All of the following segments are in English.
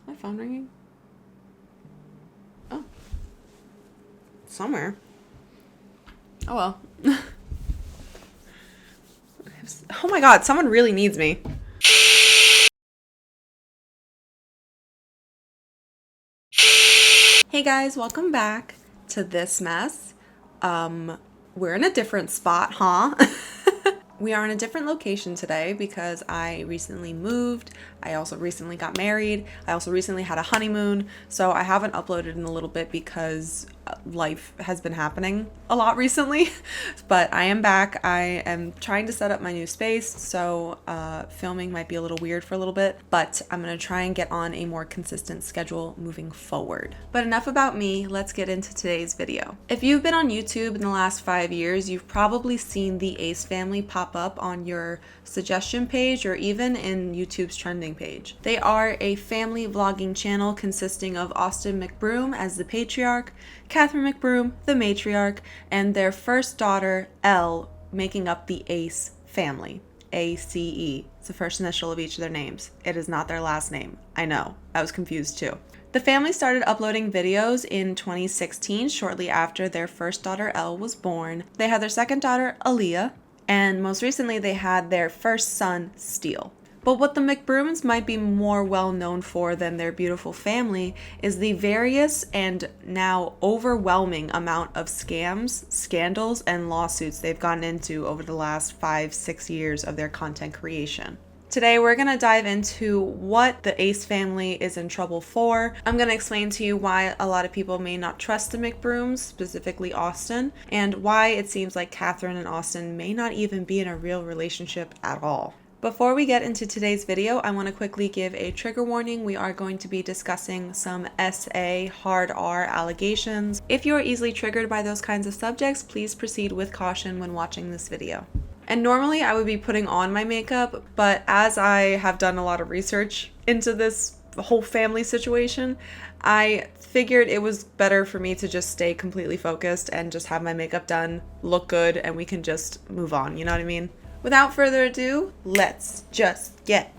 Is my phone ringing? Oh. Somewhere. Oh well. Oh my god, someone really needs me. Hey guys, welcome back to this mess. We're in a different spot, huh? We are in a different location today because I recently moved. I also recently got married. I also recently had a honeymoon. So I haven't uploaded in a little bit because life has been happening a lot recently. But I am back. I am trying to set up my new space. So filming might be a little weird for a little bit. But I'm going to try and get on a more consistent schedule moving forward. But enough about me. Let's get into today's video. If you've been on YouTube in the last 5 years, you've probably seen the Ace family pop up on your suggestion page or even in YouTube's trending page. They are a family vlogging channel consisting of Austin McBroom as the patriarch, Catherine McBroom, the matriarch, and their first daughter, Elle, making up the Ace family. ACE. It's the first initial of each of their names. It is not their last name. I know. I was confused too. The family started uploading videos in 2016, shortly after their first daughter, Elle, was born. They had their second daughter, Aaliyah, and most recently they had their first son, Steele. But what the McBrooms might be more well known for than their beautiful family is the various and now overwhelming amount of scams, scandals, and lawsuits they've gotten into over the last 5-6 years of their content creation. Today, we're going to dive into what the Ace family is in trouble for. I'm going to explain to you why a lot of people may not trust the McBrooms, specifically Austin, and why it seems like Catherine and Austin may not even be in a real relationship at all. Before we get into today's video, I want to quickly give a trigger warning. We are going to be discussing some SA hard R allegations. If you are easily triggered by those kinds of subjects, please proceed with caution when watching this video. And normally I would be putting on my makeup, but as I have done a lot of research into this whole family situation, I figured it was better for me to just stay completely focused and just have my makeup done, look good, and we can just move on, you know what I mean? Without further ado, let's just get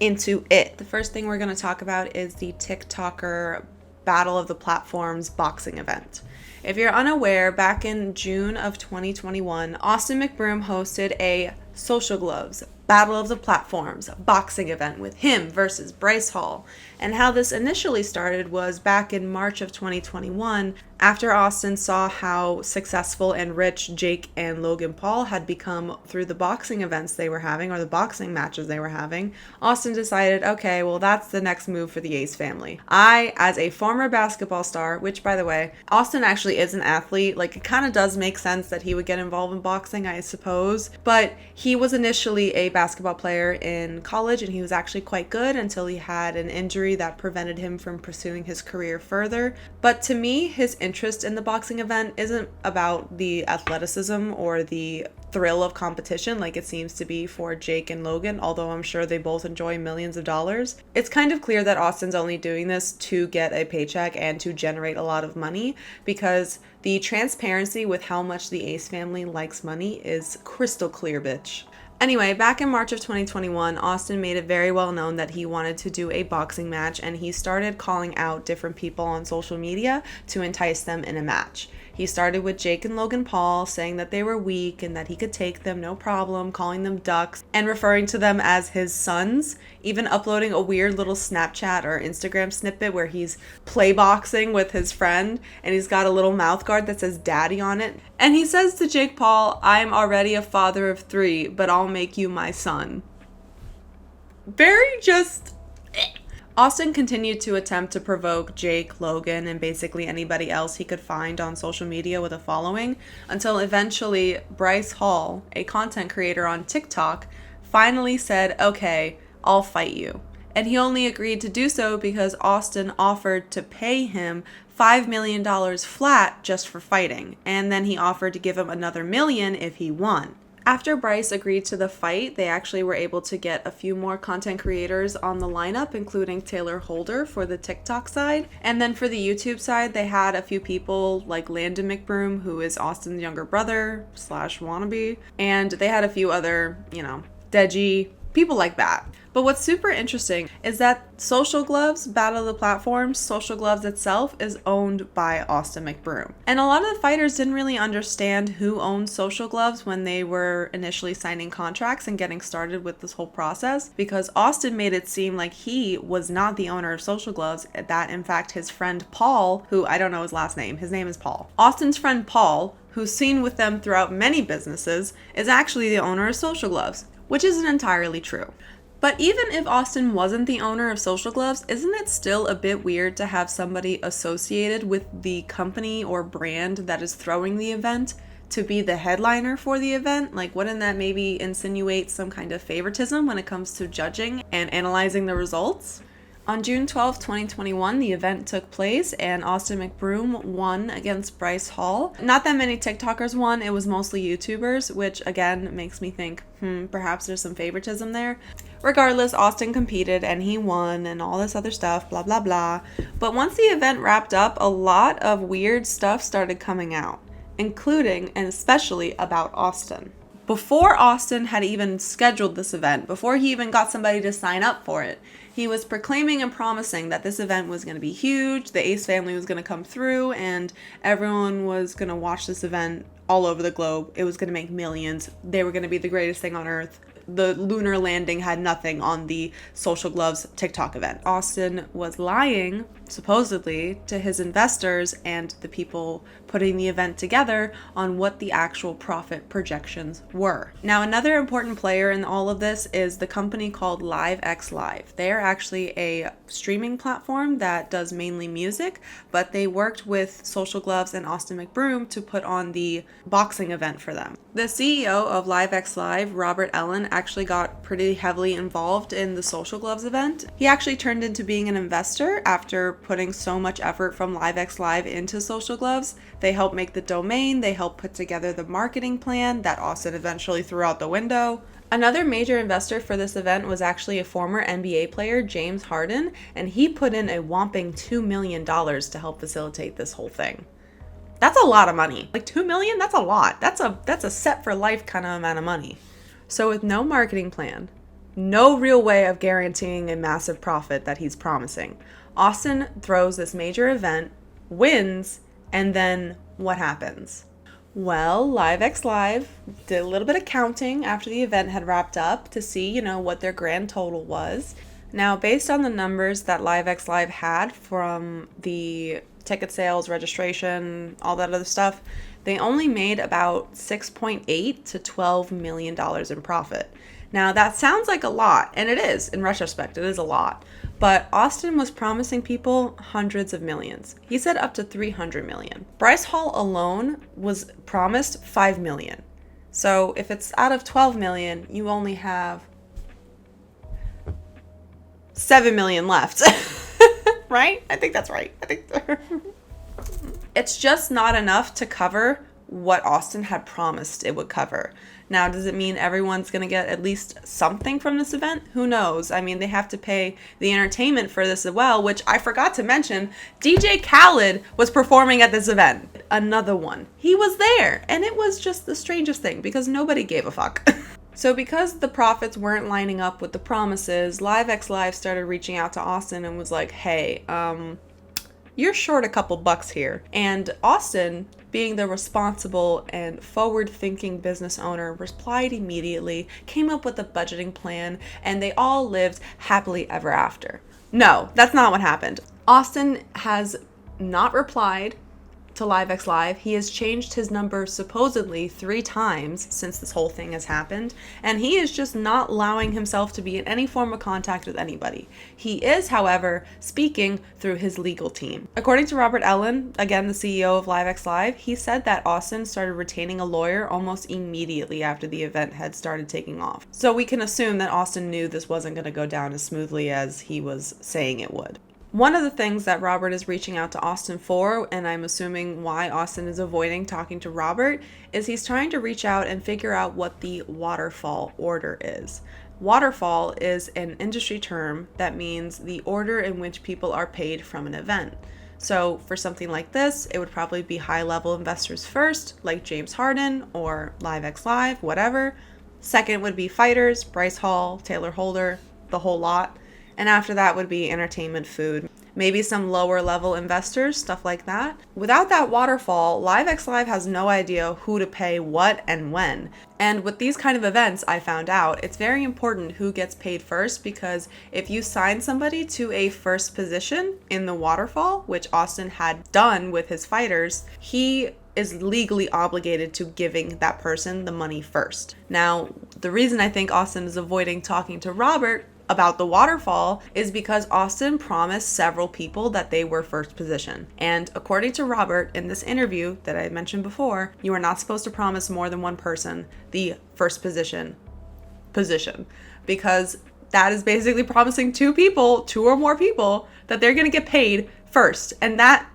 into it. The first thing we're going to talk about is the TikToker Battle of the Platforms boxing event. If you're unaware, back in June of 2021, Austin McBroom hosted a Social Gloves Battle of the Platforms boxing event with him versus Bryce Hall. And how this initially started was back in March of 2021, after Austin saw how successful and rich Jake and Logan Paul had become through the boxing events they were having, or the boxing matches they were having. Austin decided, okay, well, that's the next move for the Ace family. I, as a former basketball star, which by the way, Austin actually is an athlete, like it kind of does make sense that he would get involved in boxing, I suppose, but he was initially a basketball player in college and he was actually quite good until he had an injury that prevented him from pursuing his career further. But to me, his interest in the boxing event isn't about the athleticism or the thrill of competition like it seems to be for Jake and Logan, although I'm sure they both enjoy millions of dollars. It's kind of clear that Austin's only doing this to get a paycheck and to generate a lot of money, because the transparency with how much the Ace family likes money is crystal clear, bitch. Anyway, back in March of 2021, Austin made it very well known that he wanted to do a boxing match, and he started calling out different people on social media to entice them in a match. He started with Jake and Logan Paul, saying that they were weak and that he could take them no problem, calling them ducks and referring to them as his sons, even uploading a weird little Snapchat or Instagram snippet where he's playboxing with his friend and he's got a little mouth guard that says daddy on it. And he says to Jake Paul, "I'm already a father of 3, but I'll make you my son." Very just... Austin continued to attempt to provoke Jake, Logan, and basically anybody else he could find on social media with a following, until eventually Bryce Hall, a content creator on TikTok, finally said, "Okay, I'll fight you." And he only agreed to do so because Austin offered to pay him $5 million flat just for fighting, and then he offered to give him another $1 million if he won. After Bryce agreed to the fight, they actually were able to get a few more content creators on the lineup, including Taylor Holder for the TikTok side. And then for the YouTube side, they had a few people like Landon McBroom, who is Austin's younger brother / wannabe. And they had a few other, Deji, People like that. But what's super interesting is that Social Gloves, Battle of the Platforms, Social Gloves itself is owned by Austin McBroom. And a lot of the fighters didn't really understand who owned Social Gloves when they were initially signing contracts and getting started with this whole process, because Austin made it seem like he was not the owner of Social Gloves, that in fact his friend Paul, who I don't know his last name, his name is Paul. Austin's friend Paul, who's seen with them throughout many businesses, is actually the owner of Social Gloves, which isn't entirely true. But even if Austin wasn't the owner of Social Gloves, isn't it still a bit weird to have somebody associated with the company or brand that is throwing the event to be the headliner for the event? Like, wouldn't that maybe insinuate some kind of favoritism when it comes to judging and analyzing the results? On June 12, 2021, the event took place and Austin McBroom won against Bryce Hall. Not that many TikTokers won, it was mostly YouTubers, which again makes me think, perhaps there's some favoritism there. Regardless, Austin competed and he won and all this other stuff, blah, blah, blah. But once the event wrapped up, a lot of weird stuff started coming out, including and especially about Austin. Before Austin had even scheduled this event, before he even got somebody to sign up for it, he was proclaiming and promising that this event was going to be huge, the Ace family was going to come through, and everyone was going to watch this event all over the globe. It was going to make millions. They were going to be the greatest thing on earth. The lunar landing had nothing on the Social Gloves TikTok event. Austin was lying, supposedly, to his investors and the people putting the event together on what the actual profit projections were. Now, another important player in all of this is the company called LiveX Live. They are actually a streaming platform that does mainly music, but they worked with Social Gloves and Austin McBroom to put on the boxing event for them. The CEO of LiveX Live, Robert Ellen, actually got pretty heavily involved in the Social Gloves event. He actually turned into being an investor after putting so much effort from LiveX Live into Social Gloves. They helped make the domain, they helped put together the marketing plan that Austin eventually threw out the window. Another major investor for this event was actually a former NBA player, James Harden, and he put in a whopping $2 million to help facilitate this whole thing. That's a lot of money. Like $2 million, that's a lot. That's a set for life kind of amount of money. So with no marketing plan, no real way of guaranteeing a massive profit that he's promising, Austin throws this major event, wins, and then what happens? Well, LiveX Live did a little bit of counting after the event had wrapped up to see, what their grand total was. Now, based on the numbers that LiveX Live had from the ticket sales, registration, all that other stuff, they only made about $6.8 to $12 million in profit. Now, that sounds like a lot, and it is. In retrospect, it is a lot. But Austin was promising people hundreds of millions. He said up to 300 million. Bryce Hall alone was promised 5 million. So if it's out of 12 million, you only have 7 million left. Right? I think that's right. It's just not enough to cover what Austin had promised it would cover. Now, does it mean everyone's going to get at least something from this event? Who knows? I mean, they have to pay the entertainment for this as well, which I forgot to mention. DJ Khaled was performing at this event. Another one. He was there, and it was just the strangest thing because nobody gave a fuck. So because the profits weren't lining up with the promises, LiveX Live started reaching out to Austin and was like, hey, you're short a couple bucks here. And Austin, being the responsible and forward-thinking business owner, replied immediately, came up with a budgeting plan, and they all lived happily ever after. No, that's not what happened. Austin has not replied to LiveX Live. He has changed his number supposedly 3 times since this whole thing has happened, and he is just not allowing himself to be in any form of contact with anybody. He is, however, speaking through his legal team. According to Robert Ellen, again the CEO of LiveX Live, he said that Austin started retaining a lawyer almost immediately after the event had started taking off. So we can assume that Austin knew this wasn't going to go down as smoothly as he was saying it would. One of the things that Robert is reaching out to Austin for, and I'm assuming why Austin is avoiding talking to Robert, is he's trying to reach out and figure out what the waterfall order is. Waterfall is an industry term that means the order in which people are paid from an event. So for something like this, it would probably be high-level investors first, like James Harden or LiveX Live, whatever. Second would be fighters, Bryce Hall, Taylor Holder, the whole lot. And after that would be entertainment, food, maybe some lower level investors, stuff like that. Without that waterfall, LiveXLive has no idea who to pay what and when. And with these kind of events, I found out it's very important who gets paid first, because if you sign somebody to a first position in the waterfall, which Austin had done with his fighters, he is legally obligated to giving that person the money first. Now, the reason I think Austin is avoiding talking to Robert about the waterfall is because Austin promised several people that they were first position. And according to Robert in this interview that I mentioned before, you are not supposed to promise more than one person the first position, because that is basically promising two or more people that they're going to get paid first. And that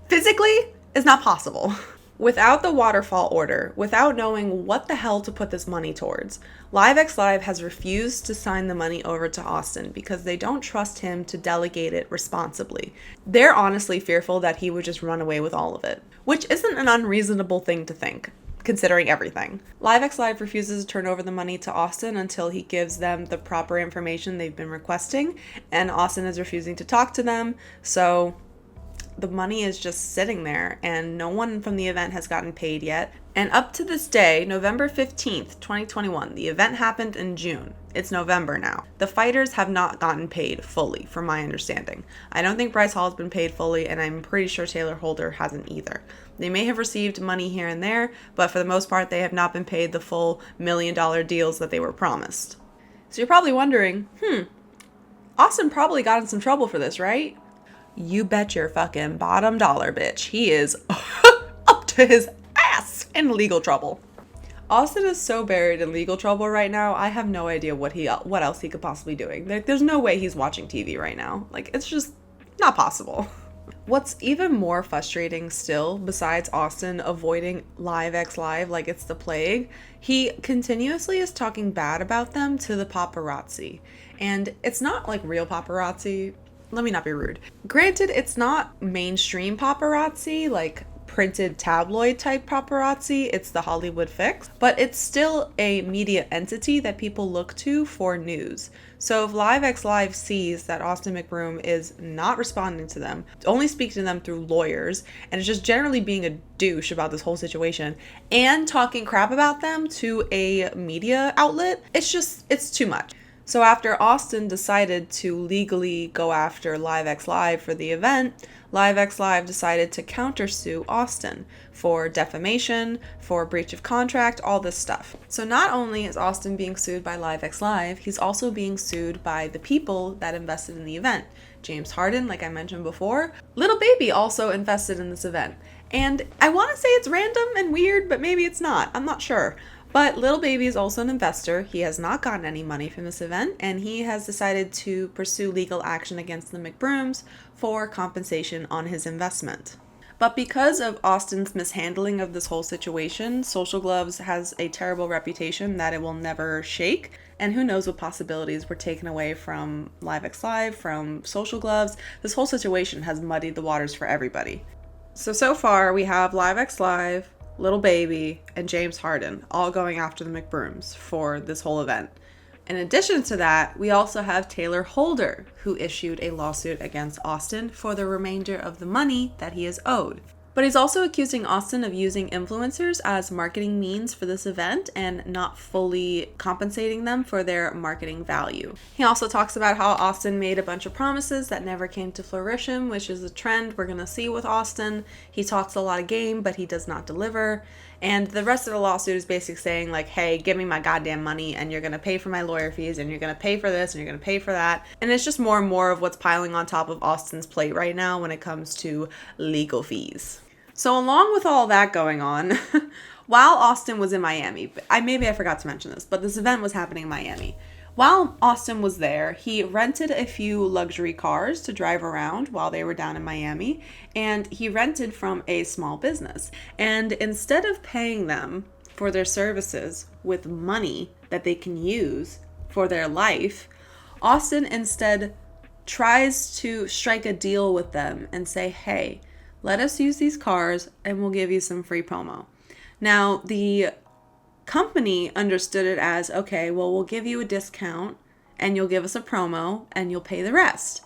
physically is not possible. Without the waterfall order, without knowing what the hell to put this money towards, LiveXLive has refused to sign the money over to Austin because they don't trust him to delegate it responsibly. They're honestly fearful that he would just run away with all of it, which isn't an unreasonable thing to think, considering everything. LiveXLive refuses to turn over the money to Austin until he gives them the proper information they've been requesting, and Austin is refusing to talk to them, so the money is just sitting there and no one from the event has gotten paid yet. And up to this day, November 15th, 2021, the event happened in June. It's November now. The fighters have not gotten paid fully, from my understanding. I don't think Bryce Hall has been paid fully, and I'm pretty sure Taylor Holder hasn't either. They may have received money here and there, but for the most part, they have not been paid the full $1 million deals that they were promised. So you're probably wondering, Austin probably got in some trouble for this, right? You bet your fucking bottom dollar, bitch. He is up to his ass in legal trouble. Austin is so buried in legal trouble right now. I have no idea what else he could possibly be doing. There's no way he's watching TV right now. It's just not possible. What's even more frustrating still, besides Austin avoiding LiveXLive like it's the plague, he continuously is talking bad about them to the paparazzi. And it's not like real paparazzi. Let me not be rude. Granted, it's not mainstream paparazzi, like printed tabloid type paparazzi. It's the Hollywood fix, but it's still a media entity that people look to for news. So if LiveXLive sees that Austin McBroom is not responding to them, only speaking to them through lawyers, and is just generally being a douche about this whole situation and talking crap about them to a media outlet, it's too much. So after Austin decided to legally go after LiveXLive for the event, LiveXLive decided to countersue Austin for defamation, for breach of contract, all this stuff. So not only is Austin being sued by LiveXLive, he's also being sued by the people that invested in the event. James Harden, like I mentioned before. Little Baby also invested in this event. And I want to say it's random and weird, but maybe it's not. I'm not sure. But Little Baby is also an investor. He has not gotten any money from this event, and he has decided to pursue legal action against the McBrooms for compensation on his investment. But because of Austin's mishandling of this whole situation, Social Gloves has a terrible reputation that it will never shake. And who knows what possibilities were taken away from LiveXLive, from Social Gloves. This whole situation has muddied the waters for everybody. So far we have LiveXLive, Little Baby, and James Harden all going after the McBrooms for this whole event. In addition to that, we also have Taylor Holder, who issued a lawsuit against Austin for the remainder of the money that he is owed. But he's also accusing Austin of using influencers as marketing means for this event and not fully compensating them for their marketing value. He also talks about how Austin made a bunch of promises that never came to fruition, which is a trend we're going to see with Austin. He talks a lot of game, but he does not deliver. And the rest of the lawsuit is basically saying like, hey, give me my goddamn money and you're going to pay for my lawyer fees and you're going to pay for this and you're going to pay for that. And it's just more and more of what's piling on top of Austin's plate right now when it comes to legal fees. So along with all that going on, while Austin was in Miami, maybe I forgot to mention this, but this event was happening in Miami. While Austin was there, he rented a few luxury cars to drive around while they were down in Miami, and he rented from a small business. And instead of paying them for their services with money that they can use for their life, Austin instead tries to strike a deal with them and say, hey, let us use these cars and we'll give you some free promo. Now, the company understood it as, okay, well, we'll give you a discount and you'll give us a promo and you'll pay the rest.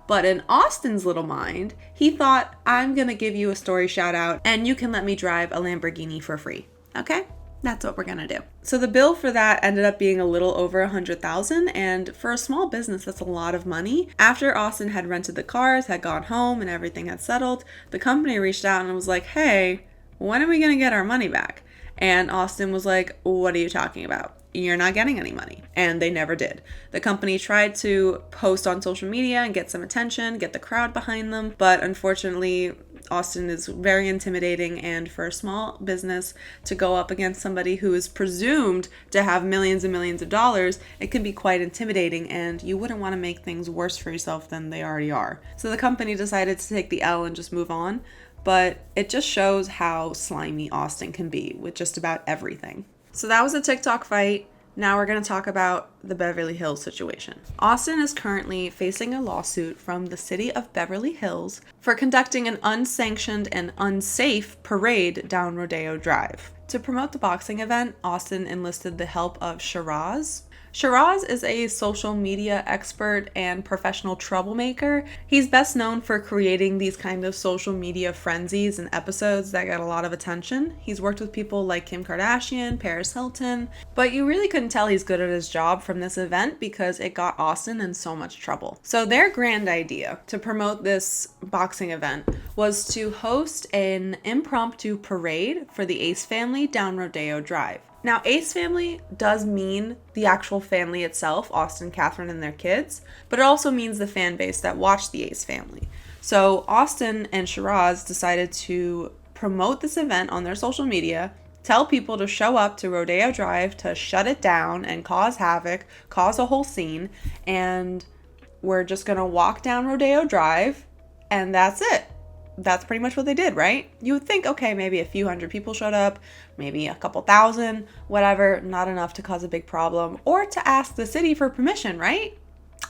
But in Austin's little mind, he thought, I'm going to give you a story shout out and you can let me drive a Lamborghini for free. Okay? That's what we're going to do. So the bill for that ended up being a little over $100,000, and for a small business, that's a lot of money. After Austin had rented the cars, had gone home, and everything had settled, the company reached out and was like, hey, when are we going to get our money back? And Austin was like, what are you talking about? You're not getting any money. And they never did. The company tried to post on social media and get some attention, get the crowd behind them, but unfortunately, Austin is very intimidating, and for a small business to go up against somebody who is presumed to have millions and millions of dollars, it can be quite intimidating, and you wouldn't want to make things worse for yourself than they already are. So the company decided to take the L and just move on, but it just shows how slimy Austin can be with just about everything. So that was a TikTok fight. Now we're going to talk about the Beverly Hills situation. Austin is currently facing a lawsuit from the city of Beverly Hills for conducting an unsanctioned and unsafe parade down Rodeo Drive. To promote the boxing event, Austin enlisted the help of Shiraz. Shiraz is a social media expert and professional troublemaker. He's best known for creating these kind of social media frenzies and episodes that get a lot of attention. He's worked with people like Kim Kardashian, Paris Hilton, but you really couldn't tell he's good at his job from this event because it got Austin in so much trouble. So their grand idea to promote this boxing event was to host an impromptu parade for the Ace family down Rodeo Drive. Now, Ace family does mean the actual family itself, Austin, Catherine, and their kids, but it also means the fan base that watched the Ace family. So Austin and Shiraz decided to promote this event on their social media, tell people to show up to Rodeo Drive to shut it down and cause havoc, cause a whole scene, and we're just going to walk down Rodeo Drive, and that's it. That's pretty much what they did, right? You would think, okay, maybe a few hundred people showed up, maybe a couple thousand, whatever, not enough to cause a big problem, or to ask the city for permission, right?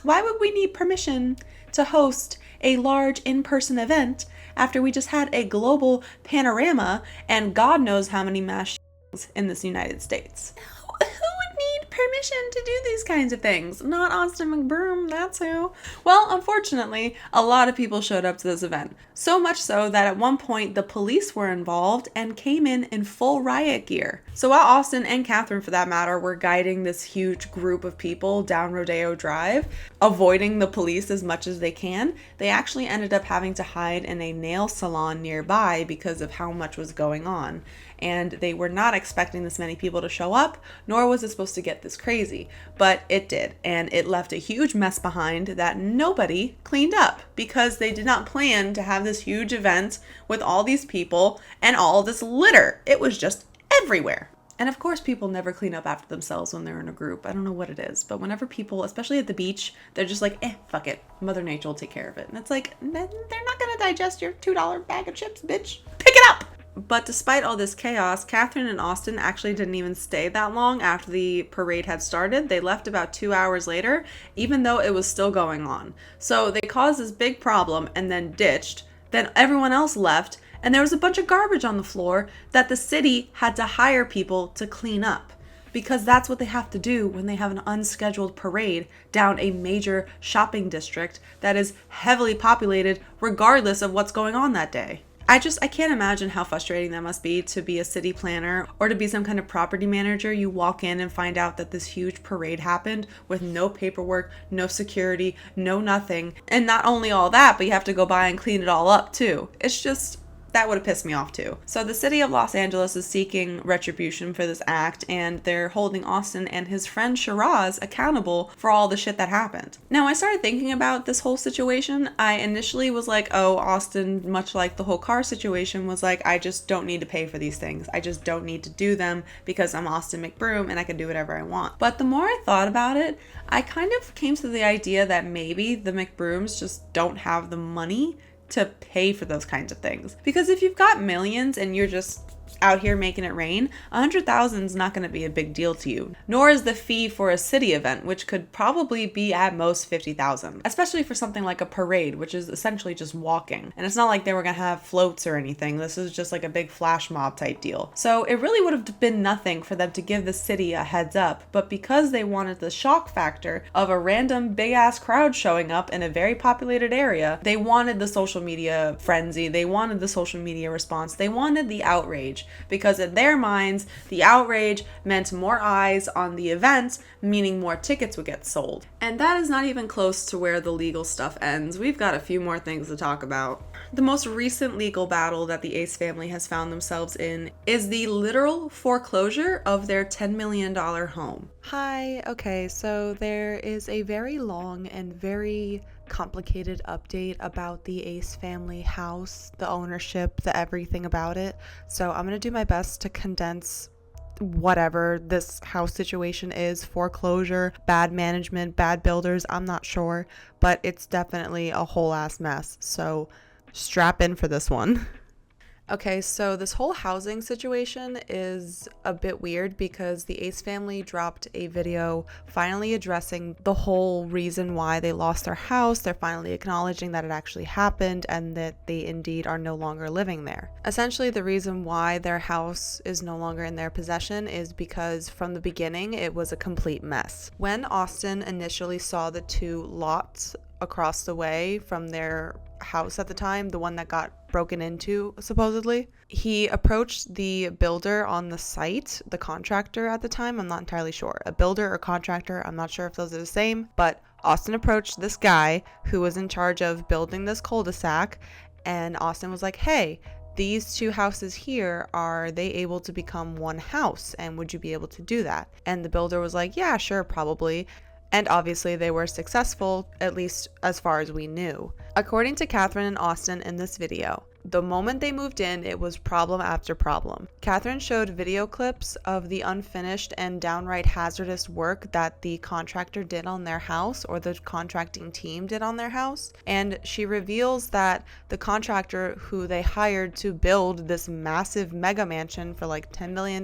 Why would we need permission to host a large in-person event after we just had a global panorama and God knows how many mass shootings in this United States? Who would need permission to do these kinds of things? Not Austin McBroom, that's who. Well, unfortunately, a lot of people showed up to this event. So much so that at one point the police were involved and came in full riot gear. So while Austin and Catherine, for that matter, were guiding this huge group of people down Rodeo Drive, avoiding the police as much as they can, they actually ended up having to hide in a nail salon nearby because of how much was going on. And they were not expecting this many people to show up, nor was it supposed to get this crazy. But it did, and it left a huge mess behind that nobody cleaned up because they did not plan to have this huge event with all these people and all this litter. It was just everywhere. And of course, people never clean up after themselves when they're in a group. I don't know what it is, but whenever people, especially at the beach, they're just like, fuck it. Mother Nature will take care of it. And it's like, they're not going to digest your $2 bag of chips, bitch. Pick it up. But despite all this chaos, Catherine and Austin actually didn't even stay that long after the parade had started. They left about 2 hours later, even though it was still going on. So they caused this big problem and then ditched. Then everyone else left, and there was a bunch of garbage on the floor that the city had to hire people to clean up. Because that's what they have to do when they have an unscheduled parade down a major shopping district that is heavily populated regardless of what's going on that day. I can't imagine how frustrating that must be to be a city planner or to be some kind of property manager. You walk in and find out that this huge parade happened with no paperwork, no security, no nothing. And not only all that, but you have to go by and clean it all up too. It's just, that would have pissed me off too. So the city of Los Angeles is seeking retribution for this act, and they're holding Austin and his friend Shiraz accountable for all the shit that happened. Now, I started thinking about this whole situation. I initially was like, oh, Austin, much like the whole car situation, was like, I just don't need to pay for these things. I just don't need to do them because I'm Austin McBroom and I can do whatever I want. But the more I thought about it, I kind of came to the idea that maybe the McBrooms just don't have the money to pay for those kinds of things. Because if you've got millions and you're just out here making it rain, 100,000 is not going to be a big deal to you. Nor is the fee for a city event, which could probably be at most 50,000, especially for something like a parade, which is essentially just walking. And it's not like they were going to have floats or anything. This is just like a big flash mob type deal. So it really would have been nothing for them to give the city a heads up, but because they wanted the shock factor of a random big ass crowd showing up in a very populated area, they wanted the social media frenzy, they wanted the social media response, they wanted the outrage. Because in their minds, the outrage meant more eyes on the event, meaning more tickets would get sold. And that is not even close to where the legal stuff ends. We've got a few more things to talk about. The most recent legal battle that the Ace family has found themselves in is the literal foreclosure of their $10 million home. Hi, okay, so there is a very long and very complicated update about the Ace family house, the ownership, the everything about it. So I'm gonna do my best to condense whatever this house situation is, foreclosure, bad management, bad builders, I'm not sure, but it's definitely a whole ass mess. So strap in for this one. Okay, so this whole housing situation is a bit weird because the Ace family dropped a video finally addressing the whole reason why they lost their house. They're finally acknowledging that it actually happened and that they indeed are no longer living there. Essentially, the reason why their house is no longer in their possession is because from the beginning, it was a complete mess. When Austin initially saw the two lots across the way from their house at the time, the one that got broken into supposedly, he approached the builder on the site, the contractor at the time, I'm not entirely sure, a builder or contractor, I'm not sure if those are the same, but Austin approached this guy who was in charge of building this cul-de-sac, and Austin was like, hey, these two houses here, are they able to become one house, and would you be able to do that? And the builder was like, yeah, sure, probably. And obviously they were successful, at least as far as we knew. According to Catherine and Austin in this video, the moment they moved in, it was problem after problem. Catherine showed video clips of the unfinished and downright hazardous work that the contractor did on their house, or the contracting team did on their house. And she reveals that the contractor who they hired to build this massive mega mansion for like $10 million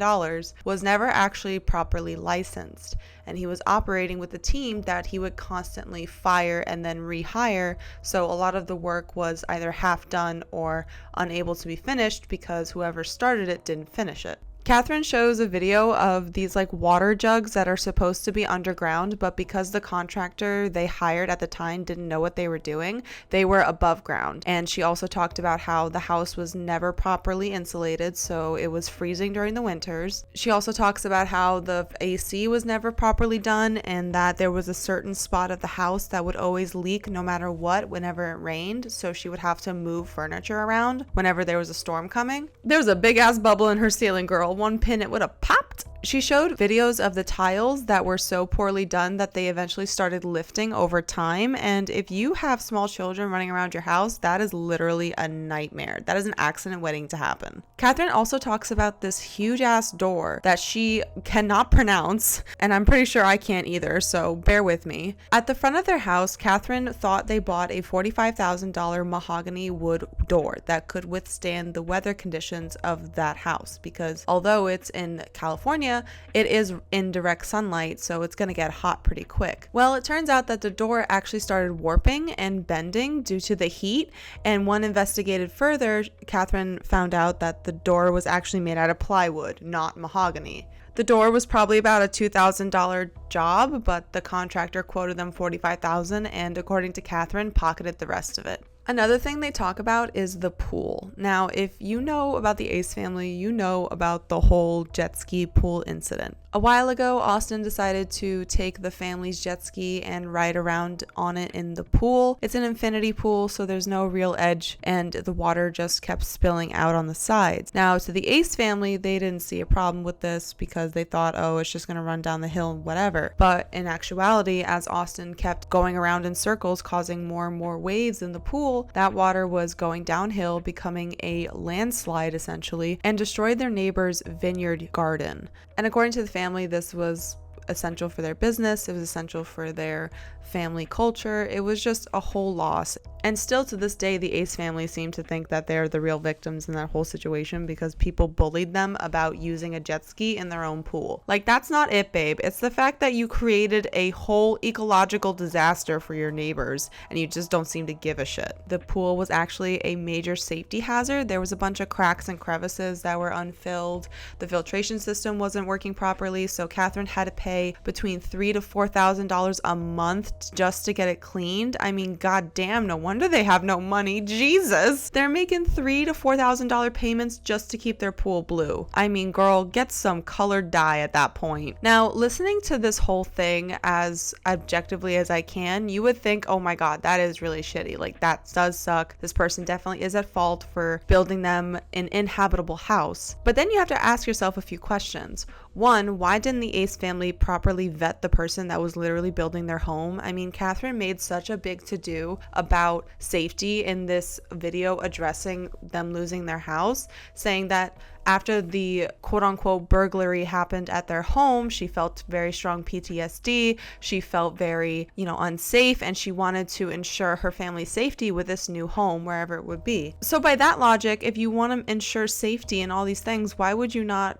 was never actually properly licensed. And he was operating with a team that he would constantly fire and then rehire. So a lot of the work was either half done or unable to be finished because whoever started it didn't finish it. Catherine shows a video of these like water jugs that are supposed to be underground, but because the contractor they hired at the time didn't know what they were doing, they were above ground. And she also talked about how the house was never properly insulated, so it was freezing during the winters. She also talks about how the AC was never properly done and that there was a certain spot of the house that would always leak no matter what whenever it rained, so she would have to move furniture around whenever there was a storm coming. There was a big ass bubble in her ceiling, girl. One pin, it would have popped. She showed videos of the tiles that were so poorly done that they eventually started lifting over time. And if you have small children running around your house, that is literally a nightmare. That is an accident waiting to happen. Catherine also talks about this huge ass door that she cannot pronounce, and I'm pretty sure I can't either, so bear with me. At the front of their house, Catherine thought they bought a $45,000 mahogany wood door that could withstand the weather conditions of that house, because although it's in California, it is in direct sunlight, so it's going to get hot pretty quick. Well, it turns out that the door actually started warping and bending due to the heat, and when investigated further, Catherine found out that the door was actually made out of plywood, not mahogany. The door was probably about a $2,000 job, but the contractor quoted them $45,000, and according to Catherine, pocketed the rest of it. Another thing they talk about is the pool. Now, if you know about the Ace family, you know about the whole jet ski pool incident. A while ago, Austin decided to take the family's jet ski and ride around on it in the pool. It's an infinity pool, so there's no real edge, and the water just kept spilling out on the sides. Now, to the Ace family, they didn't see a problem with this because they thought, oh, it's just going to run down the hill, whatever. But in actuality, as Austin kept going around in circles, causing more and more waves in the pool, that water was going downhill, becoming a landslide essentially, and destroyed their neighbor's vineyard garden. And according to the family, this was essential for their business. It was essential for their family culture. It was just a whole loss. And still to this day, the Ace family seem to think that they're the real victims in that whole situation because people bullied them about using a jet ski in their own pool. Like, that's not it, babe. It's the fact that you created a whole ecological disaster for your neighbors and you just don't seem to give a shit. The pool was actually a major safety hazard. There was a bunch of cracks and crevices that were unfilled. The filtration system wasn't working properly, so Catherine had to pay between $3,000 to $4,000 a month just to get it cleaned. I mean, goddamn, no wonder they have no money. Jesus, they're making $3,000 to $4,000 payments just to keep their pool blue. I mean, girl, get some colored dye at that point. Now, listening to this whole thing as objectively as I can, you would think, oh my god, that is really shitty. Like, that does suck. This person definitely is at fault for building them an inhabitable house. But then you have to ask yourself a few questions. One, why didn't the Ace family properly vet the person that was literally building their home? I mean, Catherine made such a big to-do about safety in this video addressing them losing their house, saying that after the quote-unquote burglary happened at their home, she felt very strong PTSD. She felt very, unsafe, and she wanted to ensure her family's safety with this new home, wherever it would be. So by that logic, if you want to ensure safety and all these things, why would you not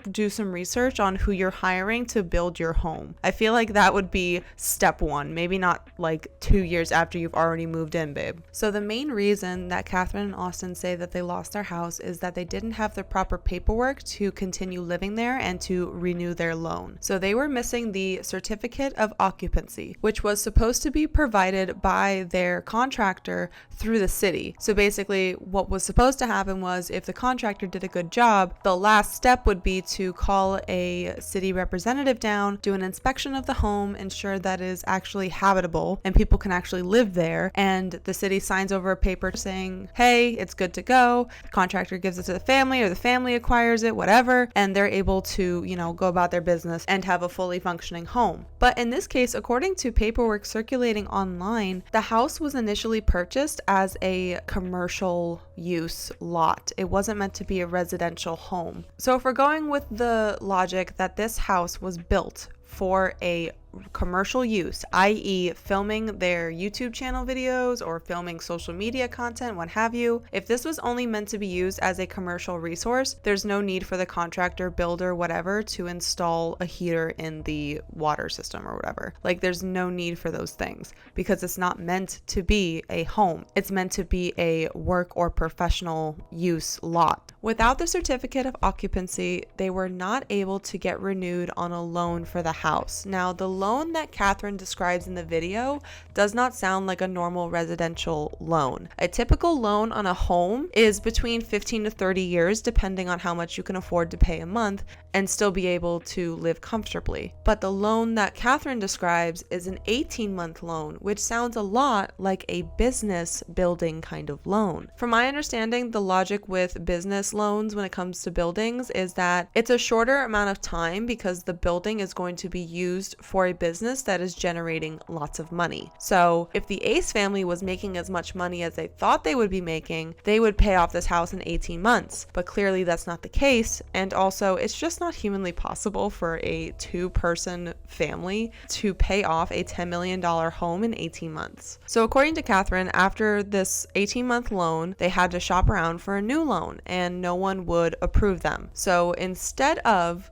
do some research on who you're hiring to build your home? I feel like that would be step one, maybe not like 2 years after you've already moved in, babe. So the main reason that Catherine and Austin say that they lost their house is that they didn't have the proper paperwork to continue living there and to renew their loan. So they were missing the certificate of occupancy, which was supposed to be provided by their contractor through the city. So basically what was supposed to happen was, if the contractor did a good job, the last step would be to call a city representative down, do an inspection of the home, ensure that it is actually habitable and people can actually live there, and the city signs over a paper saying, hey, it's good to go. The contractor gives it to the family, or the family acquires it, whatever, and they're able to, go about their business and have a fully functioning home. But in this case, according to paperwork circulating online, the house was initially purchased as a commercial use lot. It wasn't meant to be a residential home. So if we're going with the logic that this house was built for a commercial use, i.e. filming their YouTube channel videos or filming social media content, what have you, if this was only meant to be used as a commercial resource, there's no need for the contractor, builder, whatever, to install a heater in the water system or whatever. Like, there's no need for those things because it's not meant to be a home. It's meant to be a work or professional use lot. Without the certificate of occupancy, they were not able to get renewed on a loan for the house. Now, the loan that Catherine describes in the video does not sound like a normal residential loan. A typical loan on a home is between 15 to 30 years, depending on how much you can afford to pay a month and still be able to live comfortably. But the loan that Catherine describes is an 18-month loan, which sounds a lot like a business building kind of loan. From my understanding, the logic with business loans when it comes to buildings is that it's a shorter amount of time because the building is going to be used for a business that is generating lots of money. So if the Ace family was making as much money as they thought they would be making, they would pay off this house in 18 months. But clearly that's not the case. And also, it's just not humanly possible for a two-person family to pay off a $10 million home in 18 months. So according to Catherine, after this 18-month loan, they had to shop around for a new loan and no one would approve them. So instead of,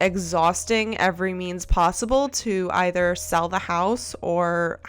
exhausting every means possible to either sell the house or,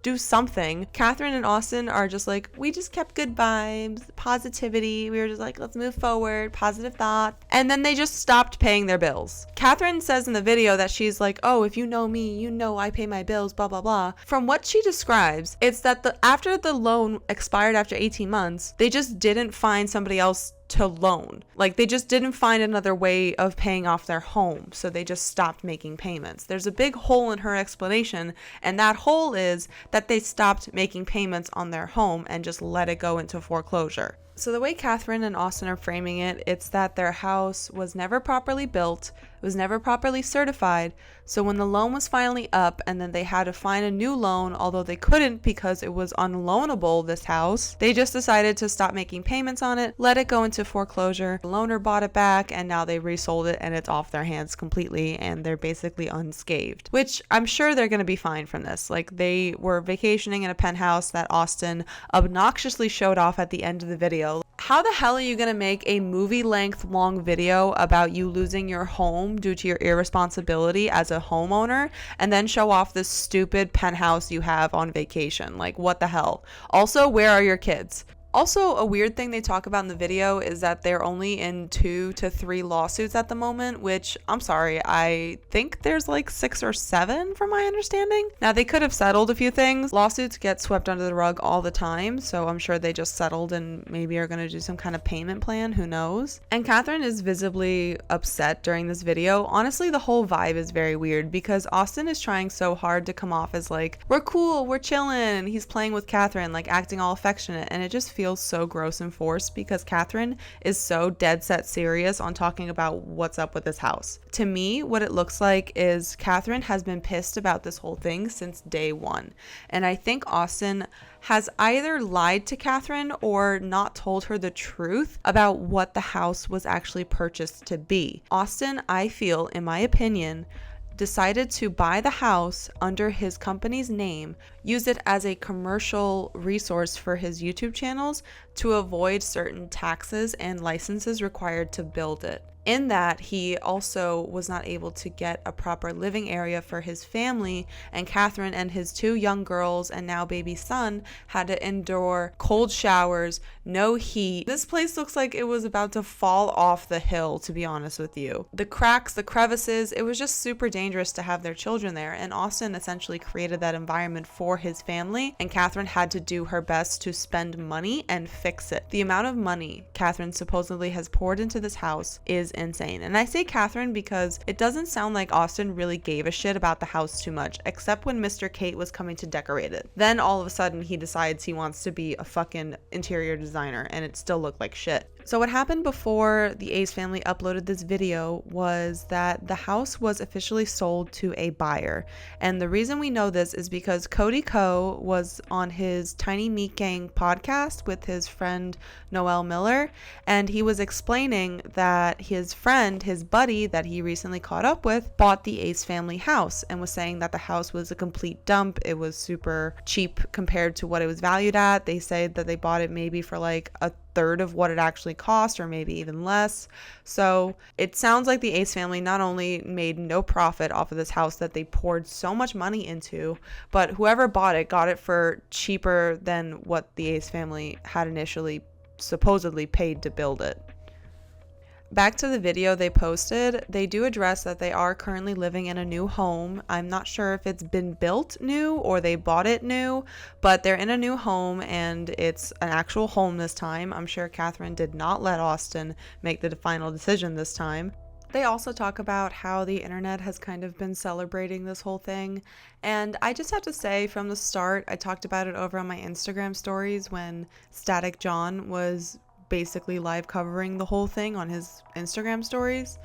do something, Catherine and Austin are just like, we just kept good vibes, positivity. We were just like, let's move forward, positive thought. And then they just stopped paying their bills. Catherine says in the video that she's like, oh, if you know me, you know I pay my bills, blah, blah, blah. From what she describes, it's that after the loan expired after 18 months, they just didn't find somebody else to loan. Like, they just didn't find another way of paying off their home, so they just stopped making payments. There's a big hole in her explanation, and that hole is that they stopped making payments on their home and just let it go into foreclosure. So the way Catherine and Austin are framing it, it's that their house was never properly built, it was never properly certified, so when the loan was finally up and then they had to find a new loan, although they couldn't because it was unloanable, this house, they just decided to stop making payments on it, let it go into foreclosure. The loaner bought it back and now they resold it and it's off their hands completely and they're basically unscathed, which I'm sure they're going to be fine from this. Like, they were vacationing in a penthouse that Austin obnoxiously showed off at the end of the video. How the hell are you going to make a movie length long video about you losing your home due to your irresponsibility as a homeowner and then show off this stupid penthouse you have on vacation? Like, what the hell? Also, where are your kids? Also, a weird thing they talk about in the video is that they're only in 2 to 3 lawsuits at the moment, which, I'm sorry, I think there's like 6 or 7 from my understanding. Now, they could have settled a few things. Lawsuits get swept under the rug all the time, so I'm sure they just settled and maybe are going to do some kind of payment plan, who knows. And Catherine is visibly upset during this video. Honestly, the whole vibe is very weird because Austin is trying so hard to come off as like, we're cool, we're chilling. He's playing with Catherine, like acting all affectionate, and it just feels so gross and forced because Catherine is so dead set serious on talking about what's up with this house. To me, what it looks like is Catherine has been pissed about this whole thing since day one. And I think Austin has either lied to Catherine or not told her the truth about what the house was actually purchased to be. Austin, I feel, in my opinion, decided to buy the house under his company's name, use it as a commercial resource for his YouTube channels to avoid certain taxes and licenses required to build it. In that, he also was not able to get a proper living area for his family, and Catherine and his 2 young girls and now baby son had to endure cold showers, no heat. This place looks like it was about to fall off the hill, to be honest with you. The cracks, the crevices, it was just super dangerous to have their children there, and Austin essentially created that environment for his family, and Catherine had to do her best to spend money and fix it. The amount of money Catherine supposedly has poured into this house is insane. And I say Catherine because it doesn't sound like Austin really gave a shit about the house too much, except when Mr. Kate was coming to decorate it. Then all of a sudden he decides he wants to be a fucking interior designer, and it still looked like shit. So what happened before the Ace family uploaded this video was that the house was officially sold to a buyer. And the reason we know this is because Cody Ko was on his Tiny Meat Gang podcast with his friend Noel Miller, and he was explaining that his friend, his buddy that he recently caught up with, bought the Ace family house and was saying that the house was a complete dump. It was super cheap compared to what it was valued at. They said that they bought it maybe for like a third of what it actually cost, or maybe even less. So it sounds like the Ace family not only made no profit off of this house that they poured so much money into, but whoever bought it got it for cheaper than what the Ace family had initially supposedly paid to build it. Back to the video they posted, they do address that they are currently living in a new home. I'm not sure if it's been built new or they bought it new, but they're in a new home and it's an actual home this time. I'm sure Catherine did not let Austin make the final decision this time. They also talk about how the internet has kind of been celebrating this whole thing. And I just have to say, from the start, I talked about it over on my Instagram stories when Static John was basically live covering the whole thing on his Instagram stories.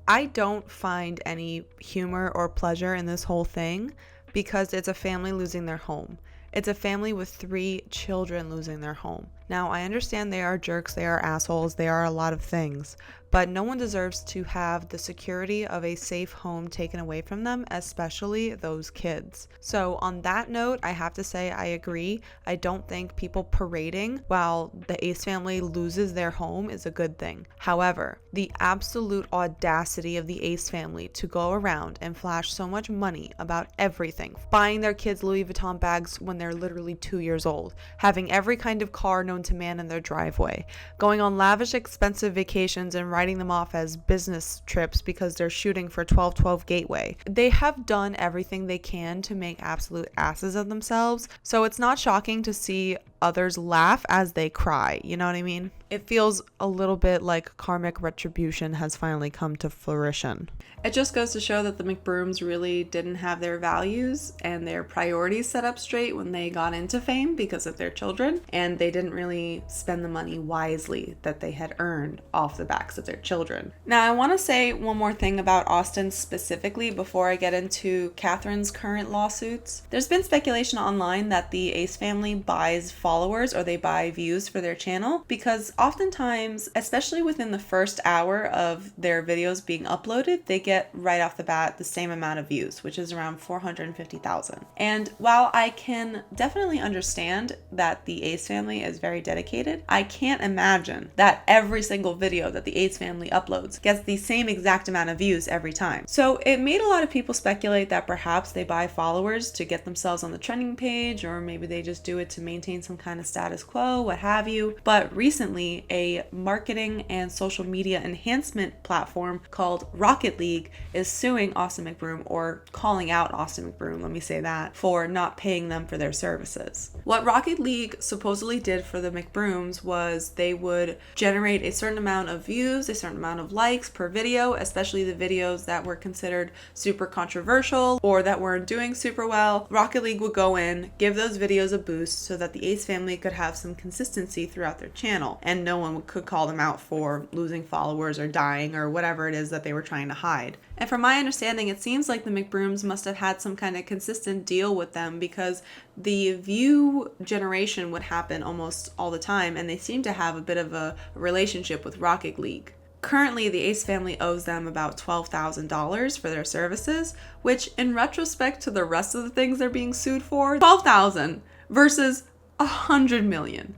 I don't find any humor or pleasure in this whole thing because it's a family losing their home. It's a family with 3 children losing their home. Now, I understand they are jerks, they are assholes, they are a lot of things, but no one deserves to have the security of a safe home taken away from them, especially those kids. So on that note, I have to say I agree. I don't think people parading while the Ace family loses their home is a good thing. However, the absolute audacity of the Ace family to go around and flash so much money about everything, buying their kids Louis Vuitton bags when they're literally 2 years old, having every kind of car known to man in their driveway, going on lavish expensive vacations and writing them off as business trips because they're shooting for 1212 Gateway. They have done everything they can to make absolute asses of themselves, so it's not shocking to see others laugh as they cry. You know what I mean? It feels a little bit like karmic retribution has finally come to fruition. It just goes to show that the McBrooms really didn't have their values and their priorities set up straight when they got into fame because of their children, and they didn't really spend the money wisely that they had earned off the backs of their children. Now, I want to say one more thing about Austin specifically before I get into Catherine's current lawsuits. There's been speculation online that the Ace family buys followers or they buy views for their channel because oftentimes, especially within the first hour of their videos being uploaded, they get right off the bat the same amount of views, which is around 450,000. And while I can definitely understand that the Ace family is very dedicated, I can't imagine that every single video that the Ace family uploads gets the same exact amount of views every time. So it made a lot of people speculate that perhaps they buy followers to get themselves on the trending page, or maybe they just do it to maintain some kind of status quo, what have you. But recently, a marketing and social media enhancement platform called Rocket League is suing Austin McBroom, or calling out Austin McBroom, let me say that, for not paying them for their services. What Rocket League supposedly did for the McBrooms was they would generate a certain amount of views, a certain amount of likes per video, especially the videos that were considered super controversial or that weren't doing super well. Rocket League would go in, give those videos a boost so that the Ace family could have some consistency throughout their channel and no one could call them out for losing followers or dying or whatever it is that they were trying to hide. And from my understanding, it seems like the McBrooms must have had some kind of consistent deal with them because the view generation would happen almost all the time, and they seem to have a bit of a relationship with Rocket League. Currently, the Ace family owes them about $12,000 for their services, which in retrospect to the rest of the things they're being sued for, $12,000 versus $100 million.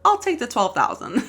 I'll take the $12,000.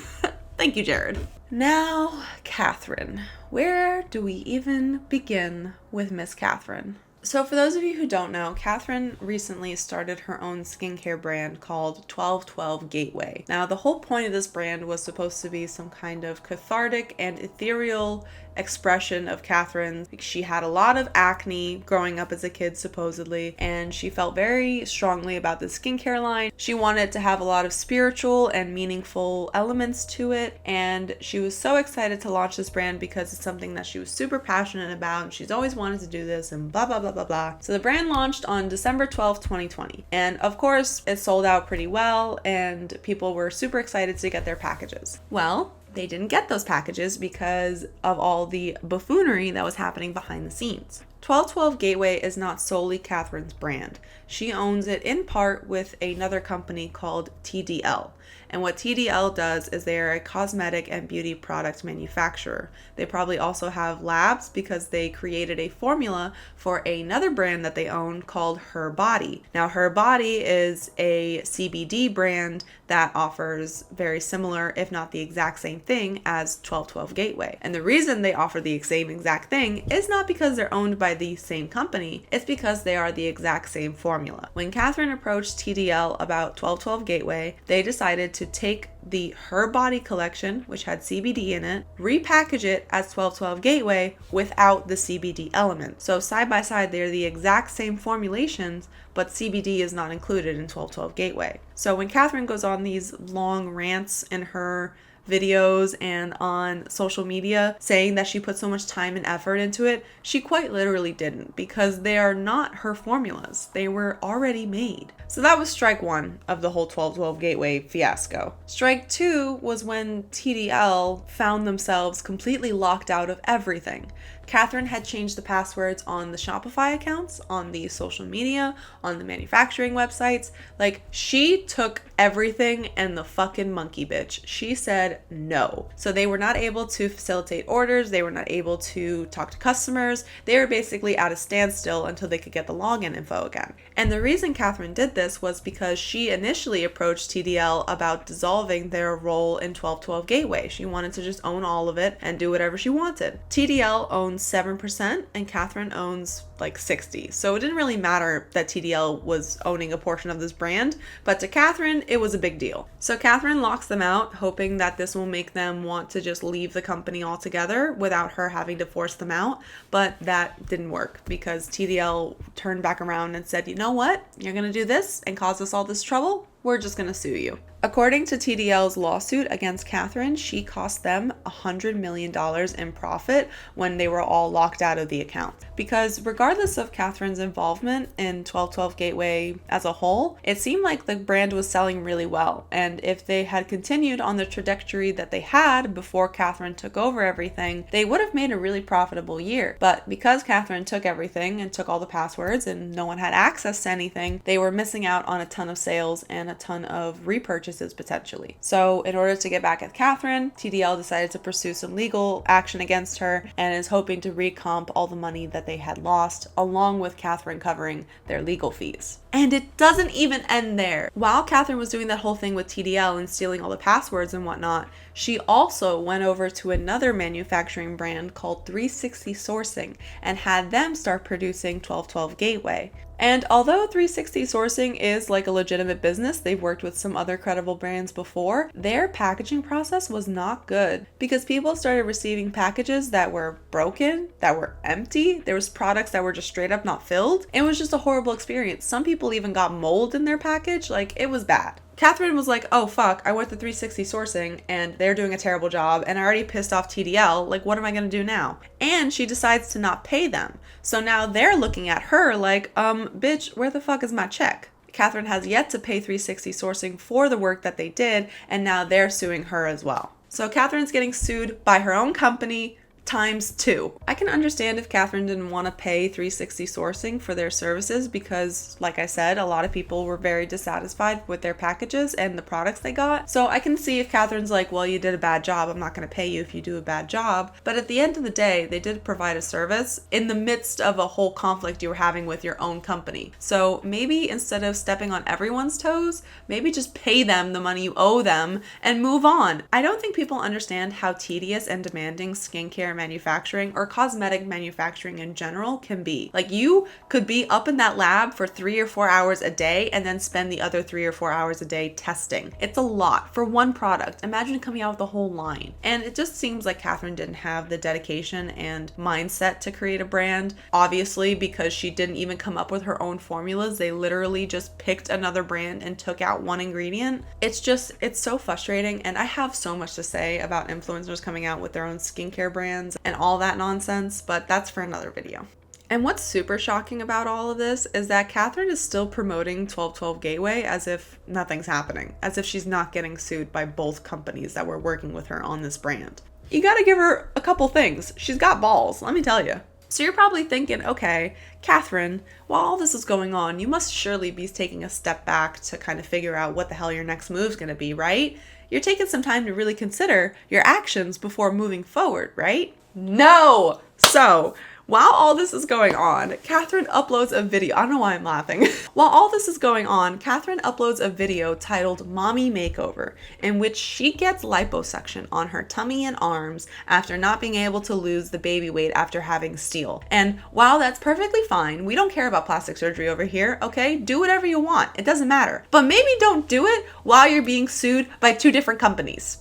Thank you, Jared. Now, Catherine. Where do we even begin with Miss Catherine? So for those of you who don't know, Catherine recently started her own skincare brand called 1212 Gateway. Now, the whole point of this brand was supposed to be some kind of cathartic and ethereal expression of Catherine. She had a lot of acne growing up as a kid, supposedly, and she felt very strongly about the skincare line. She wanted to have a lot of spiritual and meaningful elements to it, and she was so excited to launch this brand because it's something that she was super passionate about, and she's always wanted to do this, and blah, blah, blah, blah, blah. So the brand launched on December 12th, 2020, and of course, it sold out pretty well, and people were super excited to get their packages. Well, they didn't get those packages because of all the buffoonery that was happening behind the scenes. 1212 Gateway is not solely Catherine's brand. She owns it in part with another company called TDL. And what TDL does is they are a cosmetic and beauty product manufacturer. They probably also have labs because they created a formula for another brand that they own called Her Body. Now, Her Body is a CBD brand that offers very similar, if not the exact same thing as 1212 Gateway. And the reason they offer the same exact thing is not because they're owned by the same company, it's because they are the exact same formula. When Catherine approached TDL about 1212 Gateway, they decided to take the Her Body collection, which had CBD in it, repackage it as 1212 Gateway without the CBD element. So side by side, they're the exact same formulations, but CBD is not included in 1212 Gateway. So when Catherine goes on these long rants in her videos and on social media saying that she put so much time and effort into it, she quite literally didn't, because they are not her formulas. They were already made. So that was strike one of the whole 1212 Gateway fiasco. Strike two was when TDL found themselves completely locked out of everything. Catherine had changed the passwords on the Shopify accounts, on the social media, on the manufacturing websites. Like, she took everything and the fucking monkey bitch. She said no. So they were not able to facilitate orders. They were not able to talk to customers. They were basically at a standstill until they could get the login info again. And the reason Catherine did this was because she initially approached TDL about dissolving their role in 1212 Gateway. She wanted to just own all of it and do whatever she wanted. TDL owns owns 7% and Catherine owns like 60. So it didn't really matter that TDL was owning a portion of this brand, but to Catherine, it was a big deal. So Catherine locks them out, hoping that this will make them want to just leave the company altogether without her having to force them out. But that didn't work because TDL turned back around and said, you know what? You're going to do this and cause us all this trouble. We're just going to sue you. According to TDL's lawsuit against Catherine, she cost them $100 million in profit when they were all locked out of the account. Because regardless of Catherine's involvement in 1212 Gateway as a whole, it seemed like the brand was selling really well. And if they had continued on the trajectory that they had before Catherine took over everything, they would have made a really profitable year. But because Catherine took everything and took all the passwords and no one had access to anything, they were missing out on a ton of sales and a ton of repurchases potentially. So in order to get back at Catherine, TDL decided to pursue some legal action against her and is hoping to recomp all the money that they had lost, along with Catherine covering their legal fees. And it doesn't even end there. While Catherine was doing that whole thing with TDL and stealing all the passwords and whatnot, she also went over to another manufacturing brand called 360 Sourcing and had them start producing 1212 Gateway. And although 360 Sourcing is like a legitimate business, they've worked with some other credible brands before, their packaging process was not good because people started receiving packages that were broken, that were empty. There was products that were just straight up not filled. It was just a horrible experience. Some people even got mold in their package. Like, it was bad. Catherine was like, oh fuck, I went to 360 Sourcing and they're doing a terrible job and I already pissed off TDL, like what am I gonna do now? And she decides to not pay them. So now they're looking at her like, bitch, where the fuck is my check? Catherine has yet to pay 360 Sourcing for the work that they did, and now they're suing her as well. So Catherine's getting sued by her own company times 2. I can understand if Catherine didn't want to pay 360 Sourcing for their services because, like I said, a lot of people were very dissatisfied with their packages and the products they got. So I can see if Catherine's like, well, you did a bad job. I'm not going to pay you if you do a bad job. But at the end of the day, they did provide a service in the midst of a whole conflict you were having with your own company. So maybe instead of stepping on everyone's toes, maybe just pay them the money you owe them and move on. I don't think people understand how tedious and demanding skincare manufacturing or cosmetic manufacturing in general can be. Like, you could be up in that lab for 3 or 4 hours a day and then spend the other 3 or 4 hours a day testing. It's a lot for one product. Imagine coming out with a whole line. And it just seems like Catherine didn't have the dedication and mindset to create a brand. Obviously, because she didn't even come up with her own formulas. They literally just picked another brand and took out one ingredient. It's so frustrating. And I have so much to say about influencers coming out with their own skincare brands and all that nonsense, but that's for another video. And what's super shocking about all of this is that Catherine is still promoting 1212 Gateway as if nothing's happening, as if she's not getting sued by both companies that were working with her on this brand. You gotta give her a couple things. She's got balls, let me tell you. So you're probably thinking, okay, Catherine, while all this is going on, you must surely be taking a step back to kind of figure out what the hell your next move's gonna be, right? You're taking some time to really consider your actions before moving forward, right? No! So, while all this is going on, Catherine uploads a video. I don't know why I'm laughing. While all this is going on, Catherine uploads a video titled Mommy Makeover, in which she gets liposuction on her tummy and arms after not being able to lose the baby weight after having steel. And while that's perfectly fine, we don't care about plastic surgery over here, okay? Do whatever you want. It doesn't matter. But maybe don't do it while you're being sued by 2 different companies.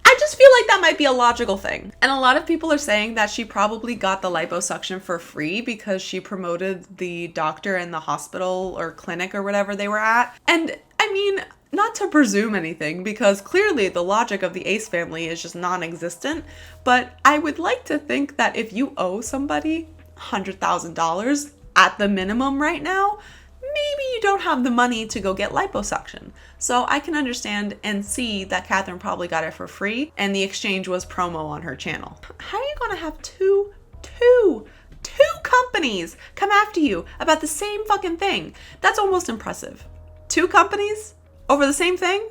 I just feel like that might be a logical thing. And a lot of people are saying that she probably got the liposuction for free because she promoted the doctor in the hospital or clinic or whatever they were at. And I mean, not to presume anything, because clearly the logic of the Ace family is just non-existent, but I would like to think that if you owe somebody $100,000 at the minimum right now, maybe you don't have the money to go get liposuction. So I can understand and see that Catherine probably got it for free and the exchange was promo on her channel. How are you gonna have two companies come after you about the same fucking thing? That's almost impressive. 2 companies over the same thing?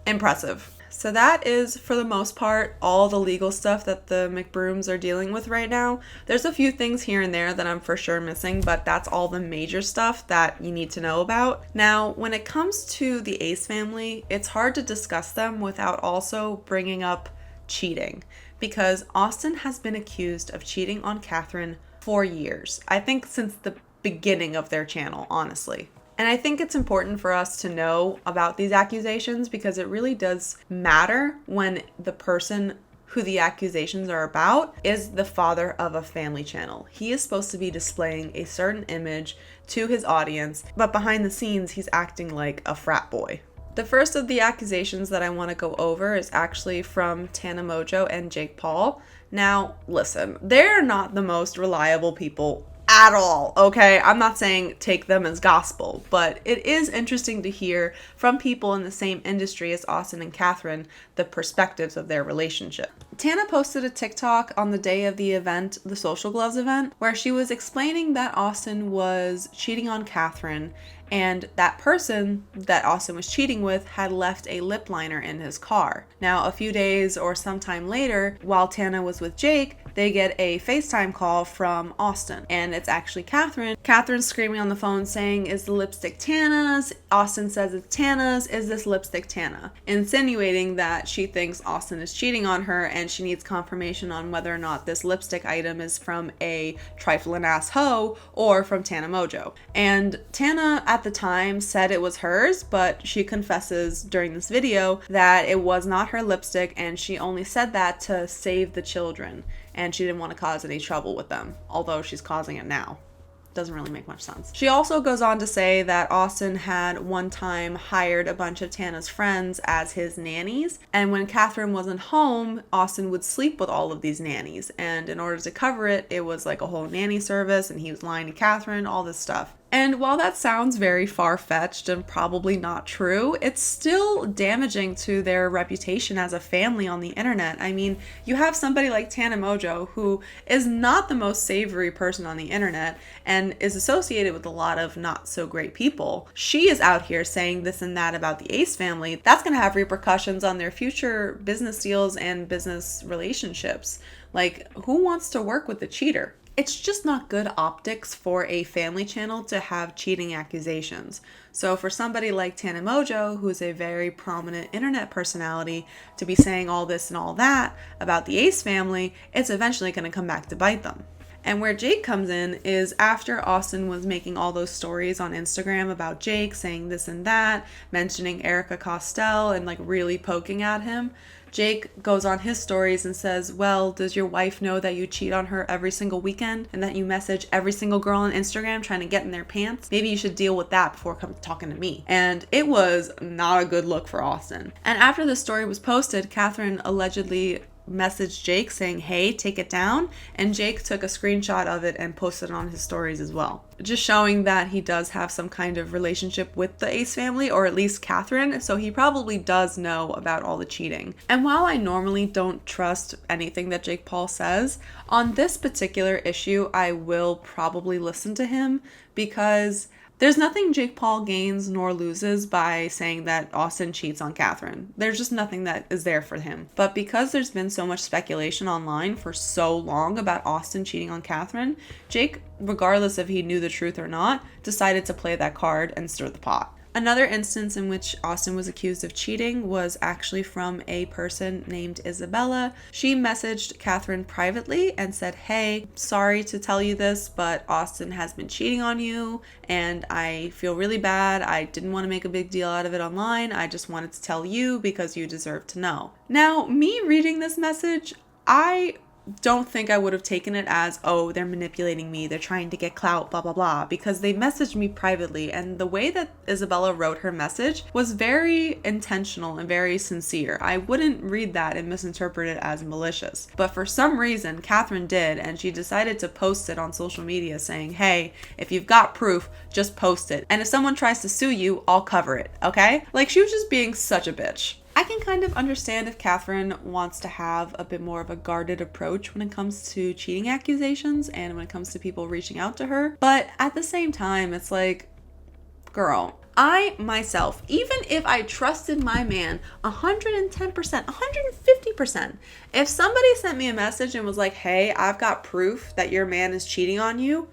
Impressive. So that is, for the most part, all the legal stuff that the McBrooms are dealing with right now. There's a few things here and there that I'm for sure missing, but that's all the major stuff that you need to know about. Now, when it comes to the Ace family, it's hard to discuss them without also bringing up cheating, because Austin has been accused of cheating on Catherine for years. I think since the beginning of their channel, honestly. And I think it's important for us to know about these accusations because it really does matter when the person who the accusations are about is the father of a family channel. He is supposed to be displaying a certain image to his audience, but behind the scenes, he's acting like a frat boy. The first of the accusations that I want to go over is actually from Tana Mongeau and Jake Paul. Now, listen, they're not the most reliable people at all, okay? I'm not saying take them as gospel, but it is interesting to hear from people in the same industry as Austin and Catherine the perspectives of their relationship. Tana posted a TikTok on the day of the event, the Social Gloves event, where she was explaining that Austin was cheating on Catherine, and that person that Austin was cheating with had left a lip liner in his car. Now, a few days or sometime later, while Tana was with Jake, they get a FaceTime call from Austin, and it's actually Catherine. Catherine's screaming on the phone saying, "Is the lipstick Tana's?" Austin says it's Tana's. "Is this lipstick Tana?" Insinuating that she thinks Austin is cheating on her and she needs confirmation on whether or not this lipstick item is from a trifling ass hoe or from Tana Mongeau. And Tana at the time said it was hers, but she confesses during this video that it was not her lipstick and she only said that to save the children. And she didn't want to cause any trouble with them, although she's causing it now. Doesn't really make much sense. She also goes on to say that Austin had one time hired a bunch of Tana's friends as his nannies, and when Catherine wasn't home, Austin would sleep with all of these nannies, and in order to cover it, it was like a whole nanny service, and he was lying to Catherine, all this stuff. And while that sounds very far-fetched and probably not true, it's still damaging to their reputation as a family on the internet. I mean, you have somebody like Tana Mongeau, who is not the most savory person on the internet and is associated with a lot of not so great people. She is out here saying this and that about the Ace family. That's going to have repercussions on their future business deals and business relationships. Like, who wants to work with a cheater? It's just not good optics for a family channel to have cheating accusations. So for somebody like Tana Mongeau, who's a very prominent internet personality, to be saying all this and all that about the Ace family, it's eventually going to come back to bite them. And where Jake comes in is after Austin was making all those stories on Instagram about Jake, saying this and that, mentioning Erica Costell and like really poking at him. Jake goes on his stories and says, "Well, does your wife know that you cheat on her every single weekend and that you message every single girl on Instagram trying to get in their pants? Maybe you should deal with that before talking to me." And it was not a good look for Austin. And after the story was posted, Catherine allegedly messaged Jake saying, "Hey, take it down," and Jake took a screenshot of it and posted it on his stories as well, just showing that he does have some kind of relationship with the Ace family, or at least Catherine, so he probably does know about all the cheating. And while I normally don't trust anything that Jake Paul says, on this particular issue I will probably listen to him, because there's nothing Jake Paul gains nor loses by saying that Austin cheats on Catherine. There's just nothing that is there for him. But because there's been so much speculation online for so long about Austin cheating on Catherine, Jake, regardless if he knew the truth or not, decided to play that card and stir the pot. Another instance in which Austin was accused of cheating was actually from a person named Isabella. She messaged Catherine privately and said, "Hey, sorry to tell you this, but Austin has been cheating on you and I feel really bad. I didn't want to make a big deal out of it online. I just wanted to tell you because you deserve to know." Now, me reading this message, I don't think I would have taken it as, oh, they're manipulating me, they're trying to get clout, blah, blah, blah, because they messaged me privately, and the way that Isabella wrote her message was very intentional and very sincere. I wouldn't read that and misinterpret it as malicious. But for some reason, Catherine did, and she decided to post it on social media saying, "Hey, if you've got proof, just post it. And if someone tries to sue you, I'll cover it, okay?" Like, she was just being such a bitch. I can kind of understand if Catherine wants to have a bit more of a guarded approach when it comes to cheating accusations and when it comes to people reaching out to her. But at the same time, it's like, girl, I myself, even if I trusted my man 110%, 150%, if somebody sent me a message and was like, "Hey, I've got proof that your man is cheating on you,"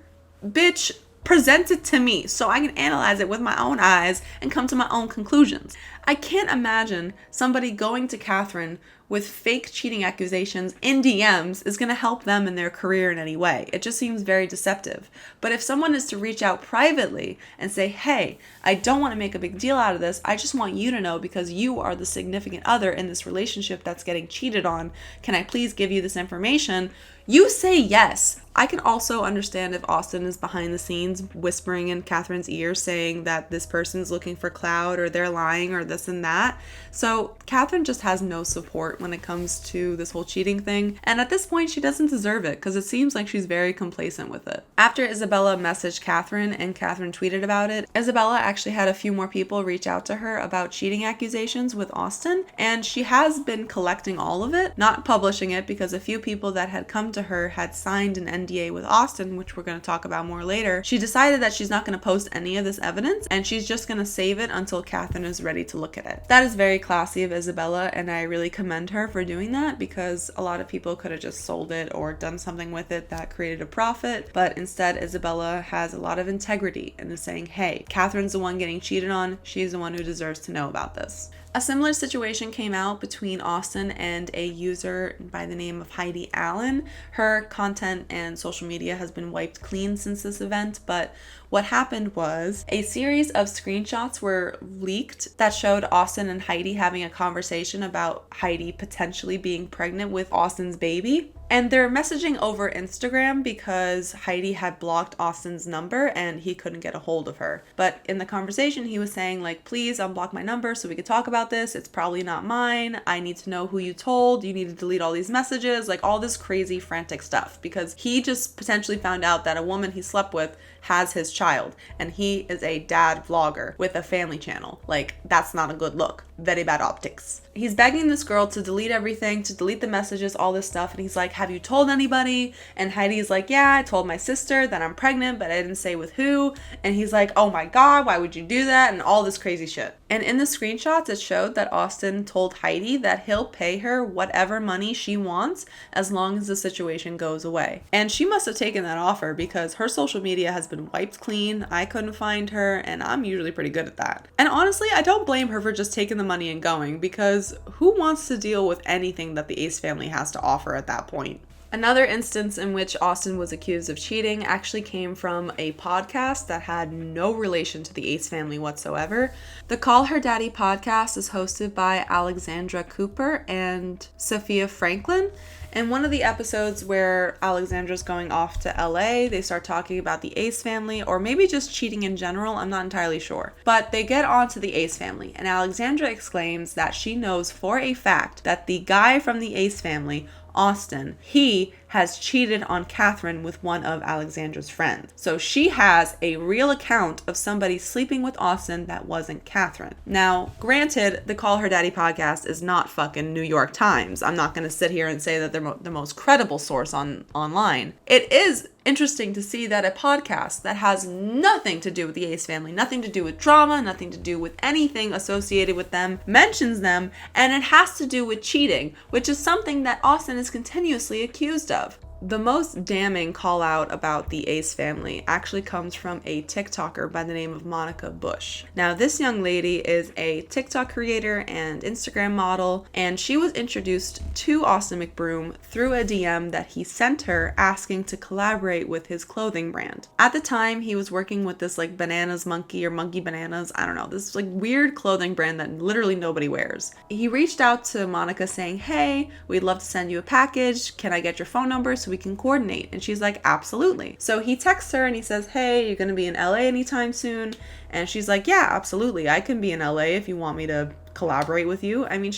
bitch, present it to me so I can analyze it with my own eyes and come to my own conclusions. I can't imagine somebody going to Catherine with fake cheating accusations in DMs is going to help them in their career in any way. It just seems very deceptive. But if someone is to reach out privately and say, hey, I don't want to make a big deal out of this. I just want you to know because you are the significant other in this relationship that's getting cheated on. Can I please give you this information? You say yes. I can also understand if Austin is behind the scenes whispering in Catherine's ear saying that this person's looking for clout or they're lying or this and that. So Catherine just has no support when it comes to this whole cheating thing. And at this point, she doesn't deserve it because it seems like she's very complacent with it. After Isabella messaged Catherine and Catherine tweeted about it, Isabella actually had a few more people reach out to her about cheating accusations with Austin. And she has been collecting all of it, not publishing it because a few people that had come to her had signed an NDA with Austin, which we're going to talk about more later. She decided that she's not going to post any of this evidence and she's just going to save it until Catherine is ready to look at it. That is very classy of Isabella, and I really commend her for doing that because a lot of people could have just sold it or done something with it that created a profit, but instead Isabella has a lot of integrity and is saying, hey, Catherine's the one getting cheated on. She's the one who deserves to know about this. A similar situation came out between Austin and a user by the name of Heidi Allen. Her content and social media has been wiped clean since this event, but what happened was a series of screenshots were leaked that showed Austin and Heidi having a conversation about Heidi potentially being pregnant with Austin's baby. And they're messaging over Instagram because Heidi had blocked Austin's number and he couldn't get a hold of her. But in the conversation, he was saying like, please unblock my number so we could talk about this. It's probably not mine. I need to know who you told. You need to delete all these messages, like all this crazy frantic stuff, because he just potentially found out that a woman he slept with has his child and he is a dad vlogger with a family channel. Like, that's not a good look. Very bad optics. He's begging this girl to delete everything, to delete the messages, all this stuff. And he's like, have you told anybody? And Heidi's like, yeah, I told my sister that I'm pregnant, but I didn't say with who. And he's like, oh my God, why would you do that? And all this crazy shit. And in the screenshots, it showed that Austin told Heidi that he'll pay her whatever money she wants as long as the situation goes away. And she must have taken that offer because her social media has been wiped clean. I couldn't find her, and I'm usually pretty good at that. And honestly, I don't blame her for just taking the money and going, because who wants to deal with anything that the Ace family has to offer at that point? Another instance in which Austin was accused of cheating actually came from a podcast that had no relation to the Ace family whatsoever. The Call Her Daddy podcast is hosted by Alexandra Cooper and Sophia Franklin. In one of the episodes where Alexandra's going off to LA, they start talking about the Ace family, or maybe just cheating in general, I'm not entirely sure. But they get on to the Ace family, and Alexandra exclaims that she knows for a fact that the guy from the Ace family, Austin, he has cheated on Catherine with one of Alexandra's friends. So she has a real account of somebody sleeping with Austin that wasn't Catherine. Now, granted, the Call Her Daddy podcast is not fucking New York Times. I'm not going to sit here and say that they're the most credible source online. It is interesting to see that a podcast that has nothing to do with the Ace family, nothing to do with drama, nothing to do with anything associated with them, mentions them, and it has to do with cheating, which is something that Austin is continuously accused of. The most damning call out about the Ace family actually comes from a TikToker by the name of Monica Bush. Now, this young lady is a TikTok creator and Instagram model, and she was introduced to Austin McBroom through a DM that he sent her asking to collaborate with his clothing brand. At the time, he was working with this like Bananas Monkey or Monkey Bananas, I don't know, this like weird clothing brand that literally nobody wears. He reached out to Monica saying, hey, we'd love to send you a package. Can I get your phone number so we can coordinate? And she's like, absolutely. So he texts her and he says, hey, you're gonna be in LA anytime soon? And she's like, yeah, absolutely, I can be in LA if you want me to collaborate with you. I mean,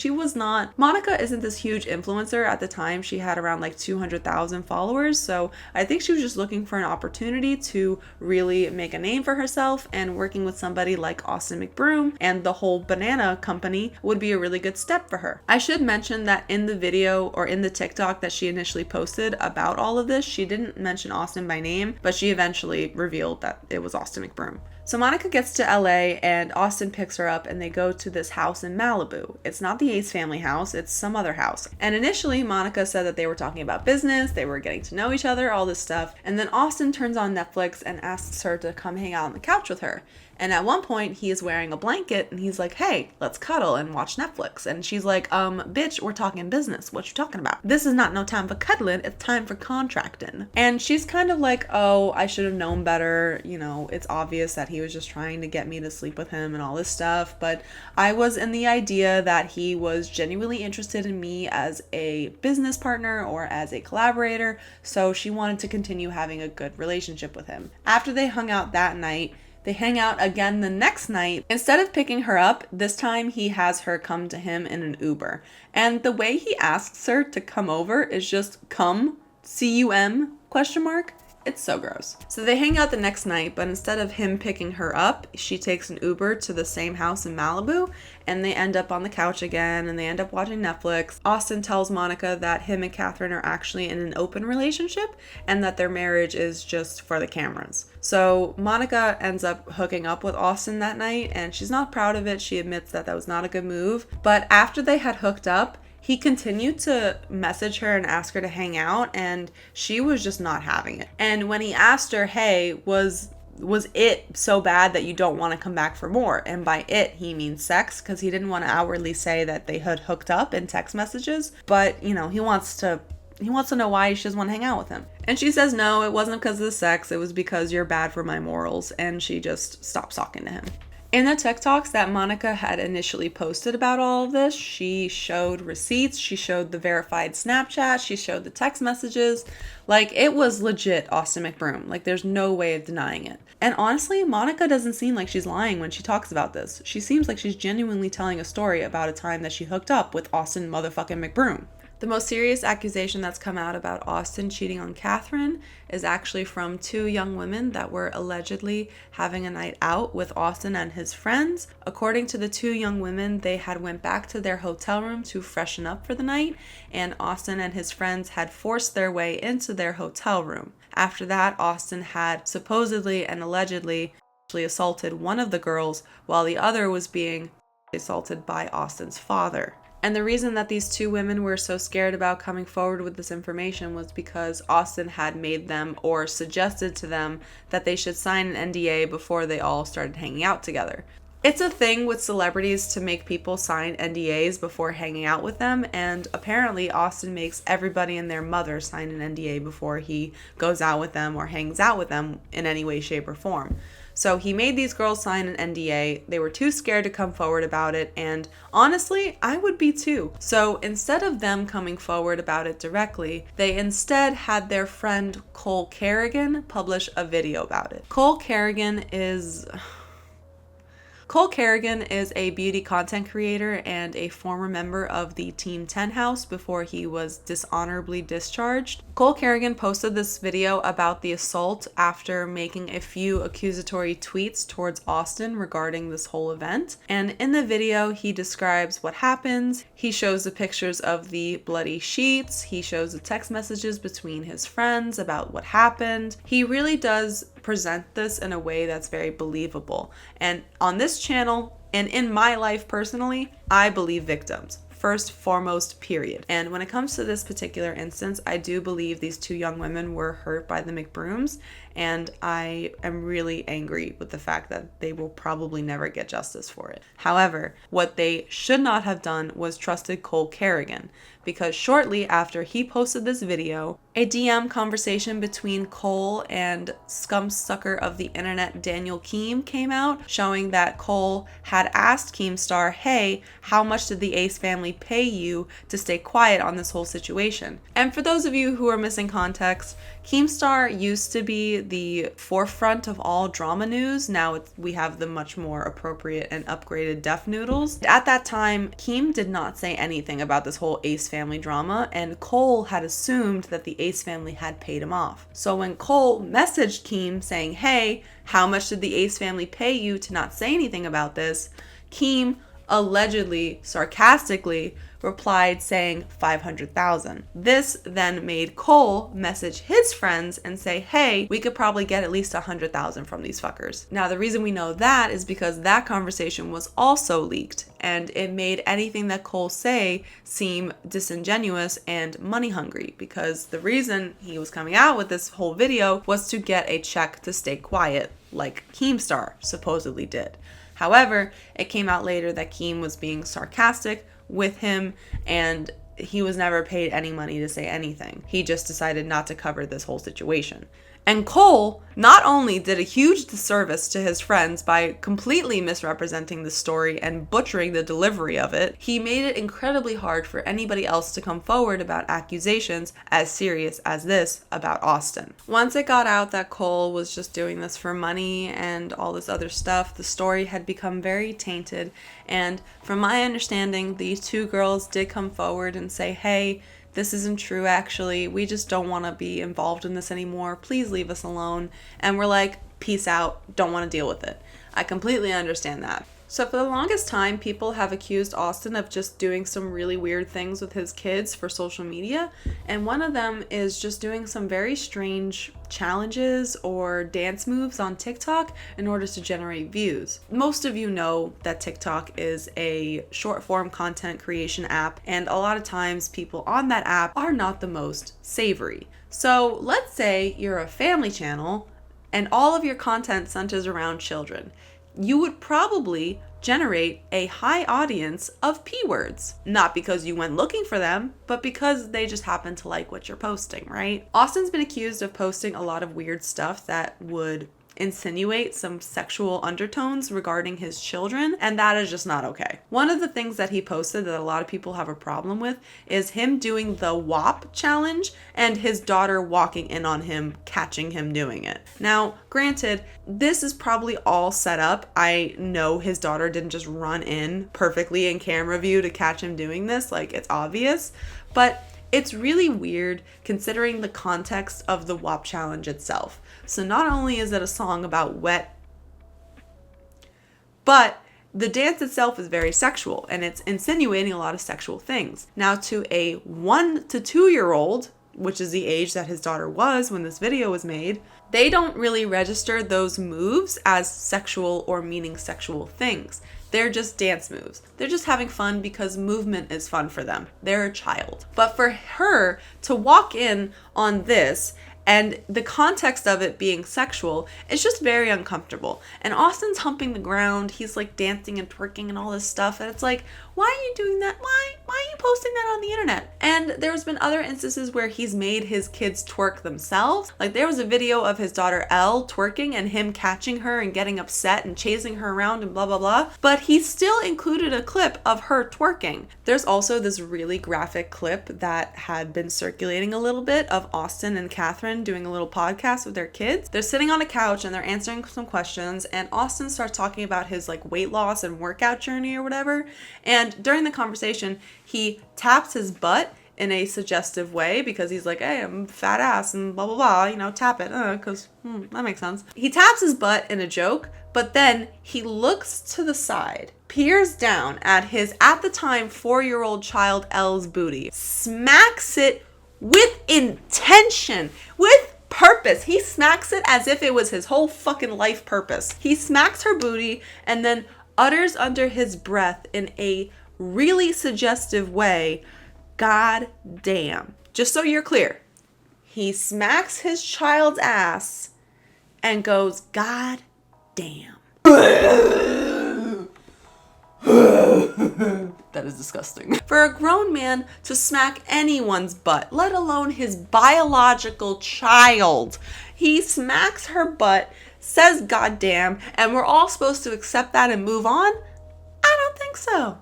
Monica isn't this huge influencer. At the time, she had around like 200,000 followers. So I think she was just looking for an opportunity to really make a name for herself, and working with somebody like Austin McBroom and the whole banana company would be a really good step for her. I should mention that in the video or in the TikTok that she initially posted about all of this, she didn't mention Austin by name, but she eventually revealed that it was Austin McBroom. So Monica gets to LA and Austin picks her up and they go to this house in Malibu. It's not the Ace family house, it's some other house. And initially Monica said that they were talking about business, they were getting to know each other, all this stuff. And then Austin turns on Netflix and asks her to come hang out on the couch with her. And at one point, he is wearing a blanket and he's like, hey, let's cuddle and watch Netflix. And she's like, bitch, we're talking business. What you talking about? This is not no time for cuddling. It's time for contracting. And she's kind of like, oh, I should have known better. You know, it's obvious that he was just trying to get me to sleep with him and all this stuff. But I was in the idea that he was genuinely interested in me as a business partner or as a collaborator. So she wanted to continue having a good relationship with him. After they hung out that night, they hang out again the next night. Instead of picking her up, this time he has her come to him in an Uber. And the way he asks her to come over is just come, C-U-M, ? It's so gross. So they hang out the next night, but instead of him picking her up, she takes an Uber to the same house in Malibu, and they end up on the couch again, and they end up watching Netflix. Austin tells Monica that him and Catherine are actually in an open relationship, and that their marriage is just for the cameras. So Monica ends up hooking up with Austin that night, and she's not proud of it. She admits that that was not a good move. But after they had hooked up, he continued to message her and ask her to hang out, and she was just not having it. And when he asked her, hey, was it so bad that you don't want to come back for more? And by it, he means sex, because he didn't want to outwardly say that they had hooked up in text messages. But, you know, he wants to know why she doesn't want to hang out with him. And she says, no, it wasn't because of the sex. It was because you're bad for my morals. And she just stops talking to him. In the TikToks that Monica had initially posted about all of this, she showed receipts, she showed the verified Snapchat, she showed the text messages. Like, it was legit Austin McBroom. Like, there's no way of denying it. And honestly, Monica doesn't seem like she's lying when she talks about this. She seems like she's genuinely telling a story about a time that she hooked up with Austin motherfucking McBroom. The most serious accusation that's come out about Austin cheating on Catherine is actually from two young women that were allegedly having a night out with Austin and his friends. According to the two young women, they had went back to their hotel room to freshen up for the night, and Austin and his friends had forced their way into their hotel room. After that, Austin had supposedly and allegedly assaulted one of the girls while the other was being assaulted by Austin's father. And the reason that these two women were so scared about coming forward with this information was because Austin had made them or suggested to them that they should sign an NDA before they all started hanging out together. It's a thing with celebrities to make people sign NDAs before hanging out with them, and apparently Austin makes everybody and their mother sign an NDA before he goes out with them or hangs out with them in any way, shape, or form. So he made these girls sign an NDA. They were too scared to come forward about it, and honestly, I would be too. So instead of them coming forward about it directly, they instead had their friend Cole Kerrigan publish a video about it. Cole Kerrigan is a beauty content creator and a former member of the Team 10 house before he was dishonorably discharged. Cole Kerrigan posted this video about the assault after making a few accusatory tweets towards Austin regarding this whole event. And in the video, he describes what happens. He shows the pictures of the bloody sheets. He shows the text messages between his friends about what happened. He really does present this in a way that's very believable. And on this channel, and in my life personally, I believe victims. First, foremost, period. And when it comes to this particular instance, I do believe these two young women were hurt by the McBrooms, and I am really angry with the fact that they will probably never get justice for it. However, what they should not have done was trusted Cole Kerrigan, because shortly after he posted this video, a DM conversation between Cole and scumsucker of the internet Daniel Keem came out, showing that Cole had asked Keemstar, hey, how much did the Ace family pay you to stay quiet on this whole situation? And for those of you who are missing context, Keemstar used to be the forefront of all drama news. Now we have the much more appropriate and upgraded Def Noodles. At that time, Keem did not say anything about this whole Ace family drama, and Cole had assumed that the Ace family had paid him off. So when Cole messaged Keem saying, hey, how much did the Ace family pay you to not say anything about this? Keem allegedly, sarcastically, replied saying 500,000. This then made Cole message his friends and say, hey, we could probably get at least 100,000 from these fuckers. Now, the reason we know that is because that conversation was also leaked, and it made anything that Cole say seem disingenuous and money hungry, because the reason he was coming out with this whole video was to get a check to stay quiet, like Keemstar supposedly did. However, it came out later that Keem was being sarcastic with him, and he was never paid any money to say anything. He just decided not to cover this whole situation. And Cole not only did a huge disservice to his friends by completely misrepresenting the story and butchering the delivery of it, he made it incredibly hard for anybody else to come forward about accusations as serious as this about Austin. Once it got out that Cole was just doing this for money and all this other stuff, the story had become very tainted. And from my understanding, these two girls did come forward and say, hey, this isn't true, actually. We just don't want to be involved in this anymore. Please leave us alone. And we're like, peace out. Don't want to deal with it. I completely understand that. So for the longest time, people have accused Austin of just doing some really weird things with his kids for social media. And one of them is just doing some very strange challenges or dance moves on TikTok in order to generate views. Most of you know that TikTok is a short form content creation app, and a lot of times people on that app are not the most savory. So let's say you're a family channel and all of your content centers around children. You would probably generate a high audience of P words. Not because you went looking for them, but because they just happen to like what you're posting, right? Austin's been accused of posting a lot of weird stuff that would insinuate some sexual undertones regarding his children, and that is just not okay. One of the things that he posted that a lot of people have a problem with is him doing the WAP challenge and his daughter walking in on him, catching him doing it. Now, granted, this is probably all set up. I know his daughter didn't just run in perfectly in camera view to catch him doing this, like it's obvious, but it's really weird considering the context of the WAP challenge itself. So not only is it a song about wet, but the dance itself is very sexual and it's insinuating a lot of sexual things. Now, to a 1 to 2 year old, which is the age that his daughter was when this video was made, they don't really register those moves as sexual or meaning sexual things. They're just dance moves. They're just having fun because movement is fun for them. They're a child. But for her to walk in on this and the context of it being sexual, it's just very uncomfortable. And Austin's humping the ground. He's like dancing and twerking and all this stuff. And it's like, why are you doing that? Why are you posting that on the internet? And there's been other instances where he's made his kids twerk themselves. Like there was a video of his daughter Elle twerking and him catching her and getting upset and chasing her around and blah, blah, blah. But he still included a clip of her twerking. There's also this really graphic clip that had been circulating a little bit of Austin and Catherine doing a little podcast with their kids. They're sitting on a couch and they're answering some questions, and Austin starts talking about his like weight loss and workout journey or whatever. And during the conversation, he taps his butt in a suggestive way because he's like, hey, I'm fat ass and blah, blah, blah, you know, tap it, because that makes sense. He taps his butt in a joke, but then he looks to the side, peers down at his, at the time, 4-year-old child Elle's booty, smacks it with intention, with purpose. He smacks it as if it was his whole fucking life purpose. He smacks her booty and then utters under his breath in a really suggestive way, God damn. Just so you're clear, he smacks his child's ass and goes, God damn. That is disgusting. For a grown man to smack anyone's butt, let alone his biological child, he smacks her butt, says goddamn, and we're all supposed to accept that and move on? I don't think so.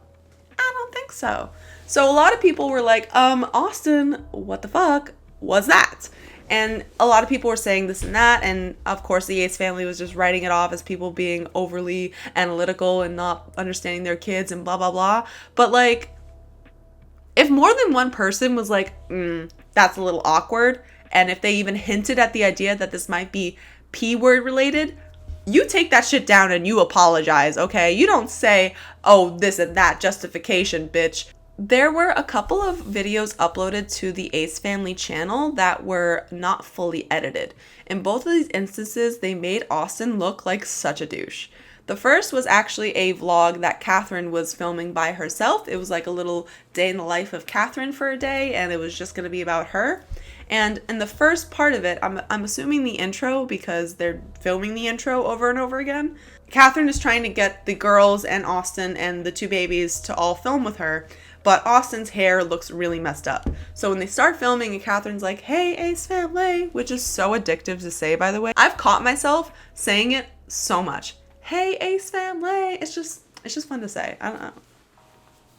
I don't think so. So a lot of people were like, Austin, what the fuck was that? And a lot of people were saying this and that, and of course the Yates family was just writing it off as people being overly analytical and not understanding their kids and blah, blah, blah. But like, if more than one person was like, that's a little awkward, and if they even hinted at the idea that this might be P-word related, you take that shit down and you apologize, okay? You don't say, oh, this and that justification, bitch. There were a couple of videos uploaded to the Ace Family channel that were not fully edited. In both of these instances, they made Austin look like such a douche. The first was actually a vlog that Catherine was filming by herself. It was like a little day in the life of Catherine for a day, and it was just going to be about her. And in the first part of it, I'm assuming the intro, because they're filming the intro over and over again, Catherine is trying to get the girls and Austin and the two babies to all film with her, but Austin's hair looks really messed up. So when they start filming and Catherine's like, hey, Ace Family, which is so addictive to say, by the way. I've caught myself saying it so much. Hey, Ace Family. It's just fun to say. I don't know.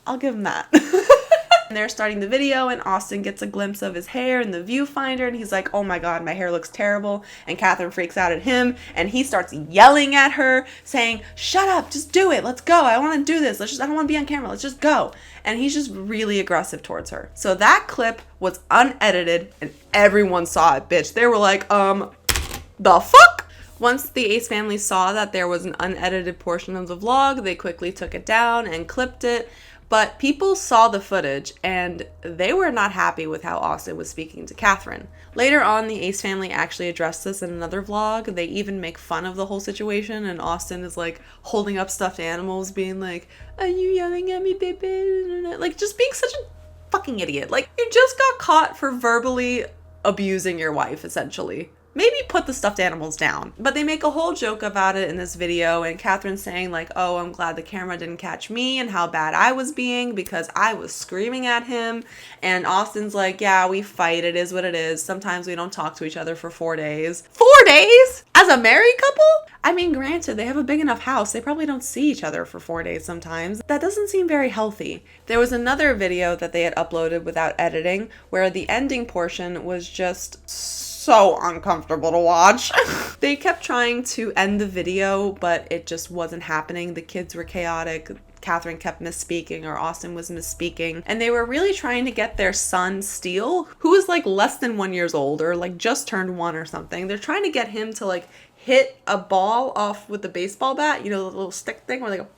I'll give him that. And they're starting the video and Austin gets a glimpse of his hair in the viewfinder and he's like, oh my God, my hair looks terrible. And Catherine freaks out at him and he starts yelling at her saying, shut up, just do it. Let's go. I want to do this. I don't want to be on camera. Let's just go. And he's just really aggressive towards her. So that clip was unedited and everyone saw it, bitch. They were like, the fuck? Once the Ace Family saw that there was an unedited portion of the vlog, they quickly took it down and clipped it. But people saw the footage and they were not happy with how Austin was speaking to Catherine. Later on, the Ace Family actually addressed this in another vlog. They even make fun of the whole situation and Austin is like holding up stuffed animals being like, are you yelling at me, baby? Like just being such a fucking idiot. Like you just got caught for verbally abusing your wife, essentially. Maybe put the stuffed animals down. But they make a whole joke about it in this video and Catherine's saying like, oh, I'm glad the camera didn't catch me and how bad I was being because I was screaming at him. And Austin's like, yeah, we fight. It is what it is. Sometimes we don't talk to each other for 4 days. 4 days? As a married couple? I mean, granted, they have a big enough house. They probably don't see each other for 4 days sometimes. That doesn't seem very healthy. There was another video that they had uploaded without editing where the ending portion was just so uncomfortable to watch. They kept trying to end the video, but it just wasn't happening. The kids were chaotic. Catherine kept misspeaking or Austin was misspeaking. And they were really trying to get their son, Steele, who is like less than 1 year old or like just turned 1 or something. They're trying to get him to like hit a ball off with the baseball bat, you know, the little stick thing where they go.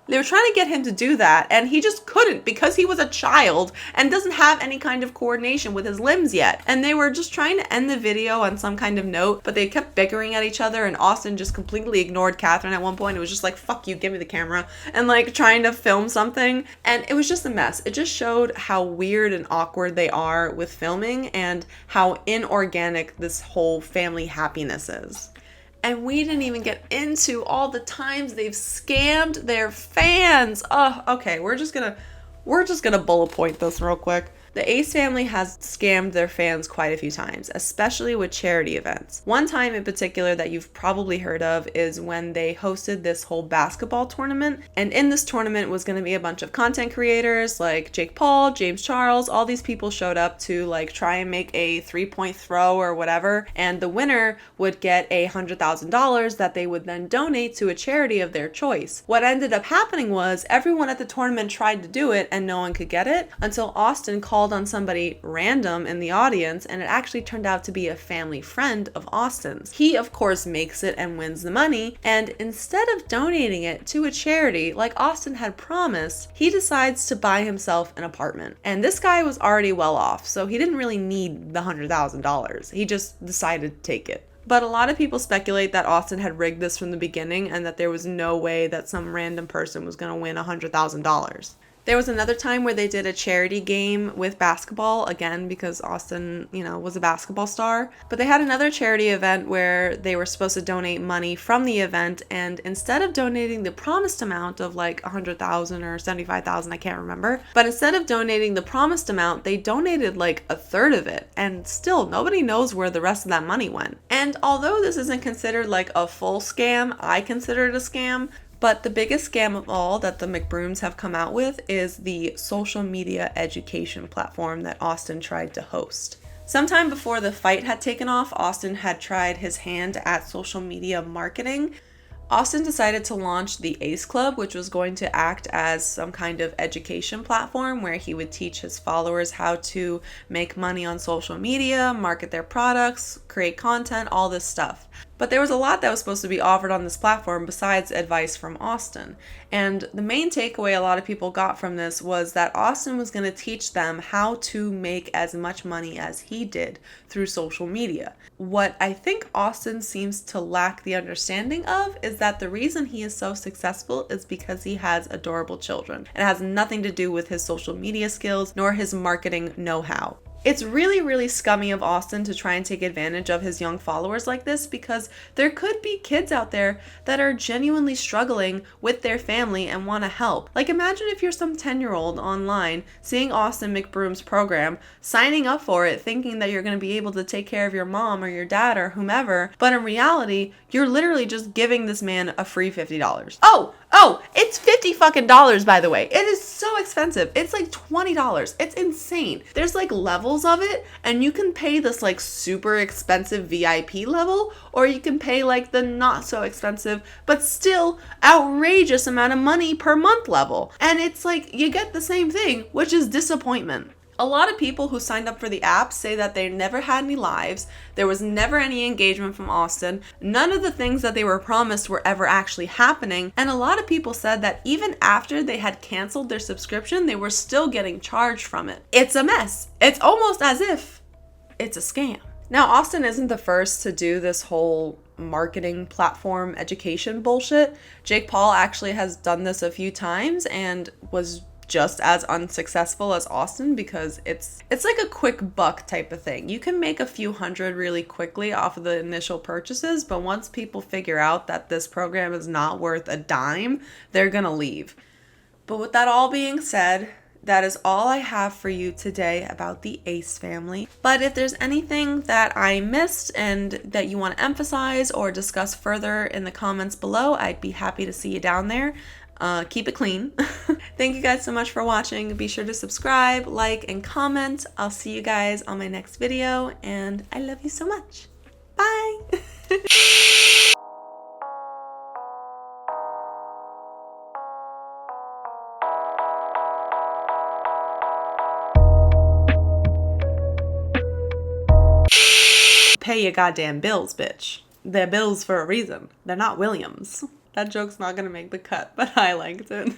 They were trying to get him to do that, and he just couldn't because he was a child and doesn't have any kind of coordination with his limbs yet. And they were just trying to end the video on some kind of note, but they kept bickering at each other, and Austin just completely ignored Catherine at one point. It was just like, fuck you, give me the camera, and like trying to film something. And it was just a mess. It just showed how weird and awkward they are with filming and how inorganic this whole family happiness is. And we didn't even get into all the times they've scammed their fans. Oh, okay, we're just gonna bullet point this real quick. The Ace Family has scammed their fans quite a few times, especially with charity events. One time in particular that you've probably heard of is when they hosted this whole basketball tournament. And in this tournament was going to be a bunch of content creators like Jake Paul, James Charles, all these people showed up to like try and make a 3-point throw or whatever. And the winner would get $100,000 that they would then donate to a charity of their choice. What ended up happening was everyone at the tournament tried to do it and no one could get it until Austin called on somebody random in the audience and it actually turned out to be a family friend of Austin's. He of course makes it and wins the money, and instead of donating it to a charity like Austin had promised, he decides to buy himself an apartment. And this guy was already well off, so he didn't really need the $100,000. He just decided to take it. But a lot of people speculate that Austin had rigged this from the beginning and that there was no way that some random person was going to win $100,000. There was another time where they did a charity game with basketball, again, because Austin, was a basketball star. But they had another charity event where they were supposed to donate money from the event, and instead of donating the promised amount of like $100,000 or $75,000, I can't remember, but instead of donating the promised amount, they donated like a third of it, and still nobody knows where the rest of that money went. And although this isn't considered like a full scam, I consider it a scam. But the biggest scam of all that the McBrooms have come out with is the social media education platform that Austin tried to host. Sometime before the fight had taken off, Austin had tried his hand at social media marketing. Austin decided to launch the Ace Club, which was going to act as some kind of education platform where he would teach his followers how to make money on social media, market their products, create content, all this stuff. But there was a lot that was supposed to be offered on this platform besides advice from Austin. And the main takeaway a lot of people got from this was that Austin was going to teach them how to make as much money as he did through social media. What I think Austin seems to lack the understanding of is that the reason he is so successful is because he has adorable children. It has nothing to do with his social media skills nor his marketing know-how. It's really, really scummy of Austin to try and take advantage of his young followers like this, because there could be kids out there that are genuinely struggling with their family and want to help. Like, imagine if you're some 10-year-old online seeing Austin McBroom's program, signing up for it, thinking that you're going to be able to take care of your mom or your dad or whomever, but in reality, you're literally just giving this man a free $50. Oh, it's $50 fucking, by the way. It is so expensive. It's like $20. It's insane. There's like levels of it, and you can pay this like super expensive VIP level, or you can pay like the not so expensive but still outrageous amount of money per month level. And it's like you get the same thing, which is disappointment. A lot of people who signed up for the app say that they never had any lives, there was never any engagement from Austin, none of the things that they were promised were ever actually happening, and a lot of people said that even after they had canceled their subscription, they were still getting charged from it. It's a mess. It's almost as if it's a scam. Now, Austin isn't the first to do this whole marketing platform education bullshit. Jake Paul actually has done this a few times and was just as unsuccessful as Austin, because it's like a quick buck type of thing. You can make a few hundred really quickly off of the initial purchases, but once people figure out that this program is not worth a dime, they're gonna leave. But with that all being said, that is all I have for you today about the Ace family. But if there's anything that I missed and that you want to emphasize or discuss further in the comments below, I'd be happy to see you down there. Keep it clean. Thank you guys so much for watching. Be sure to subscribe, like, and comment. I'll see you guys on my next video, and I love you so much. Bye! Pay your goddamn bills, bitch. They're bills for a reason. They're not Williams. That joke's not gonna make the cut, but I liked it.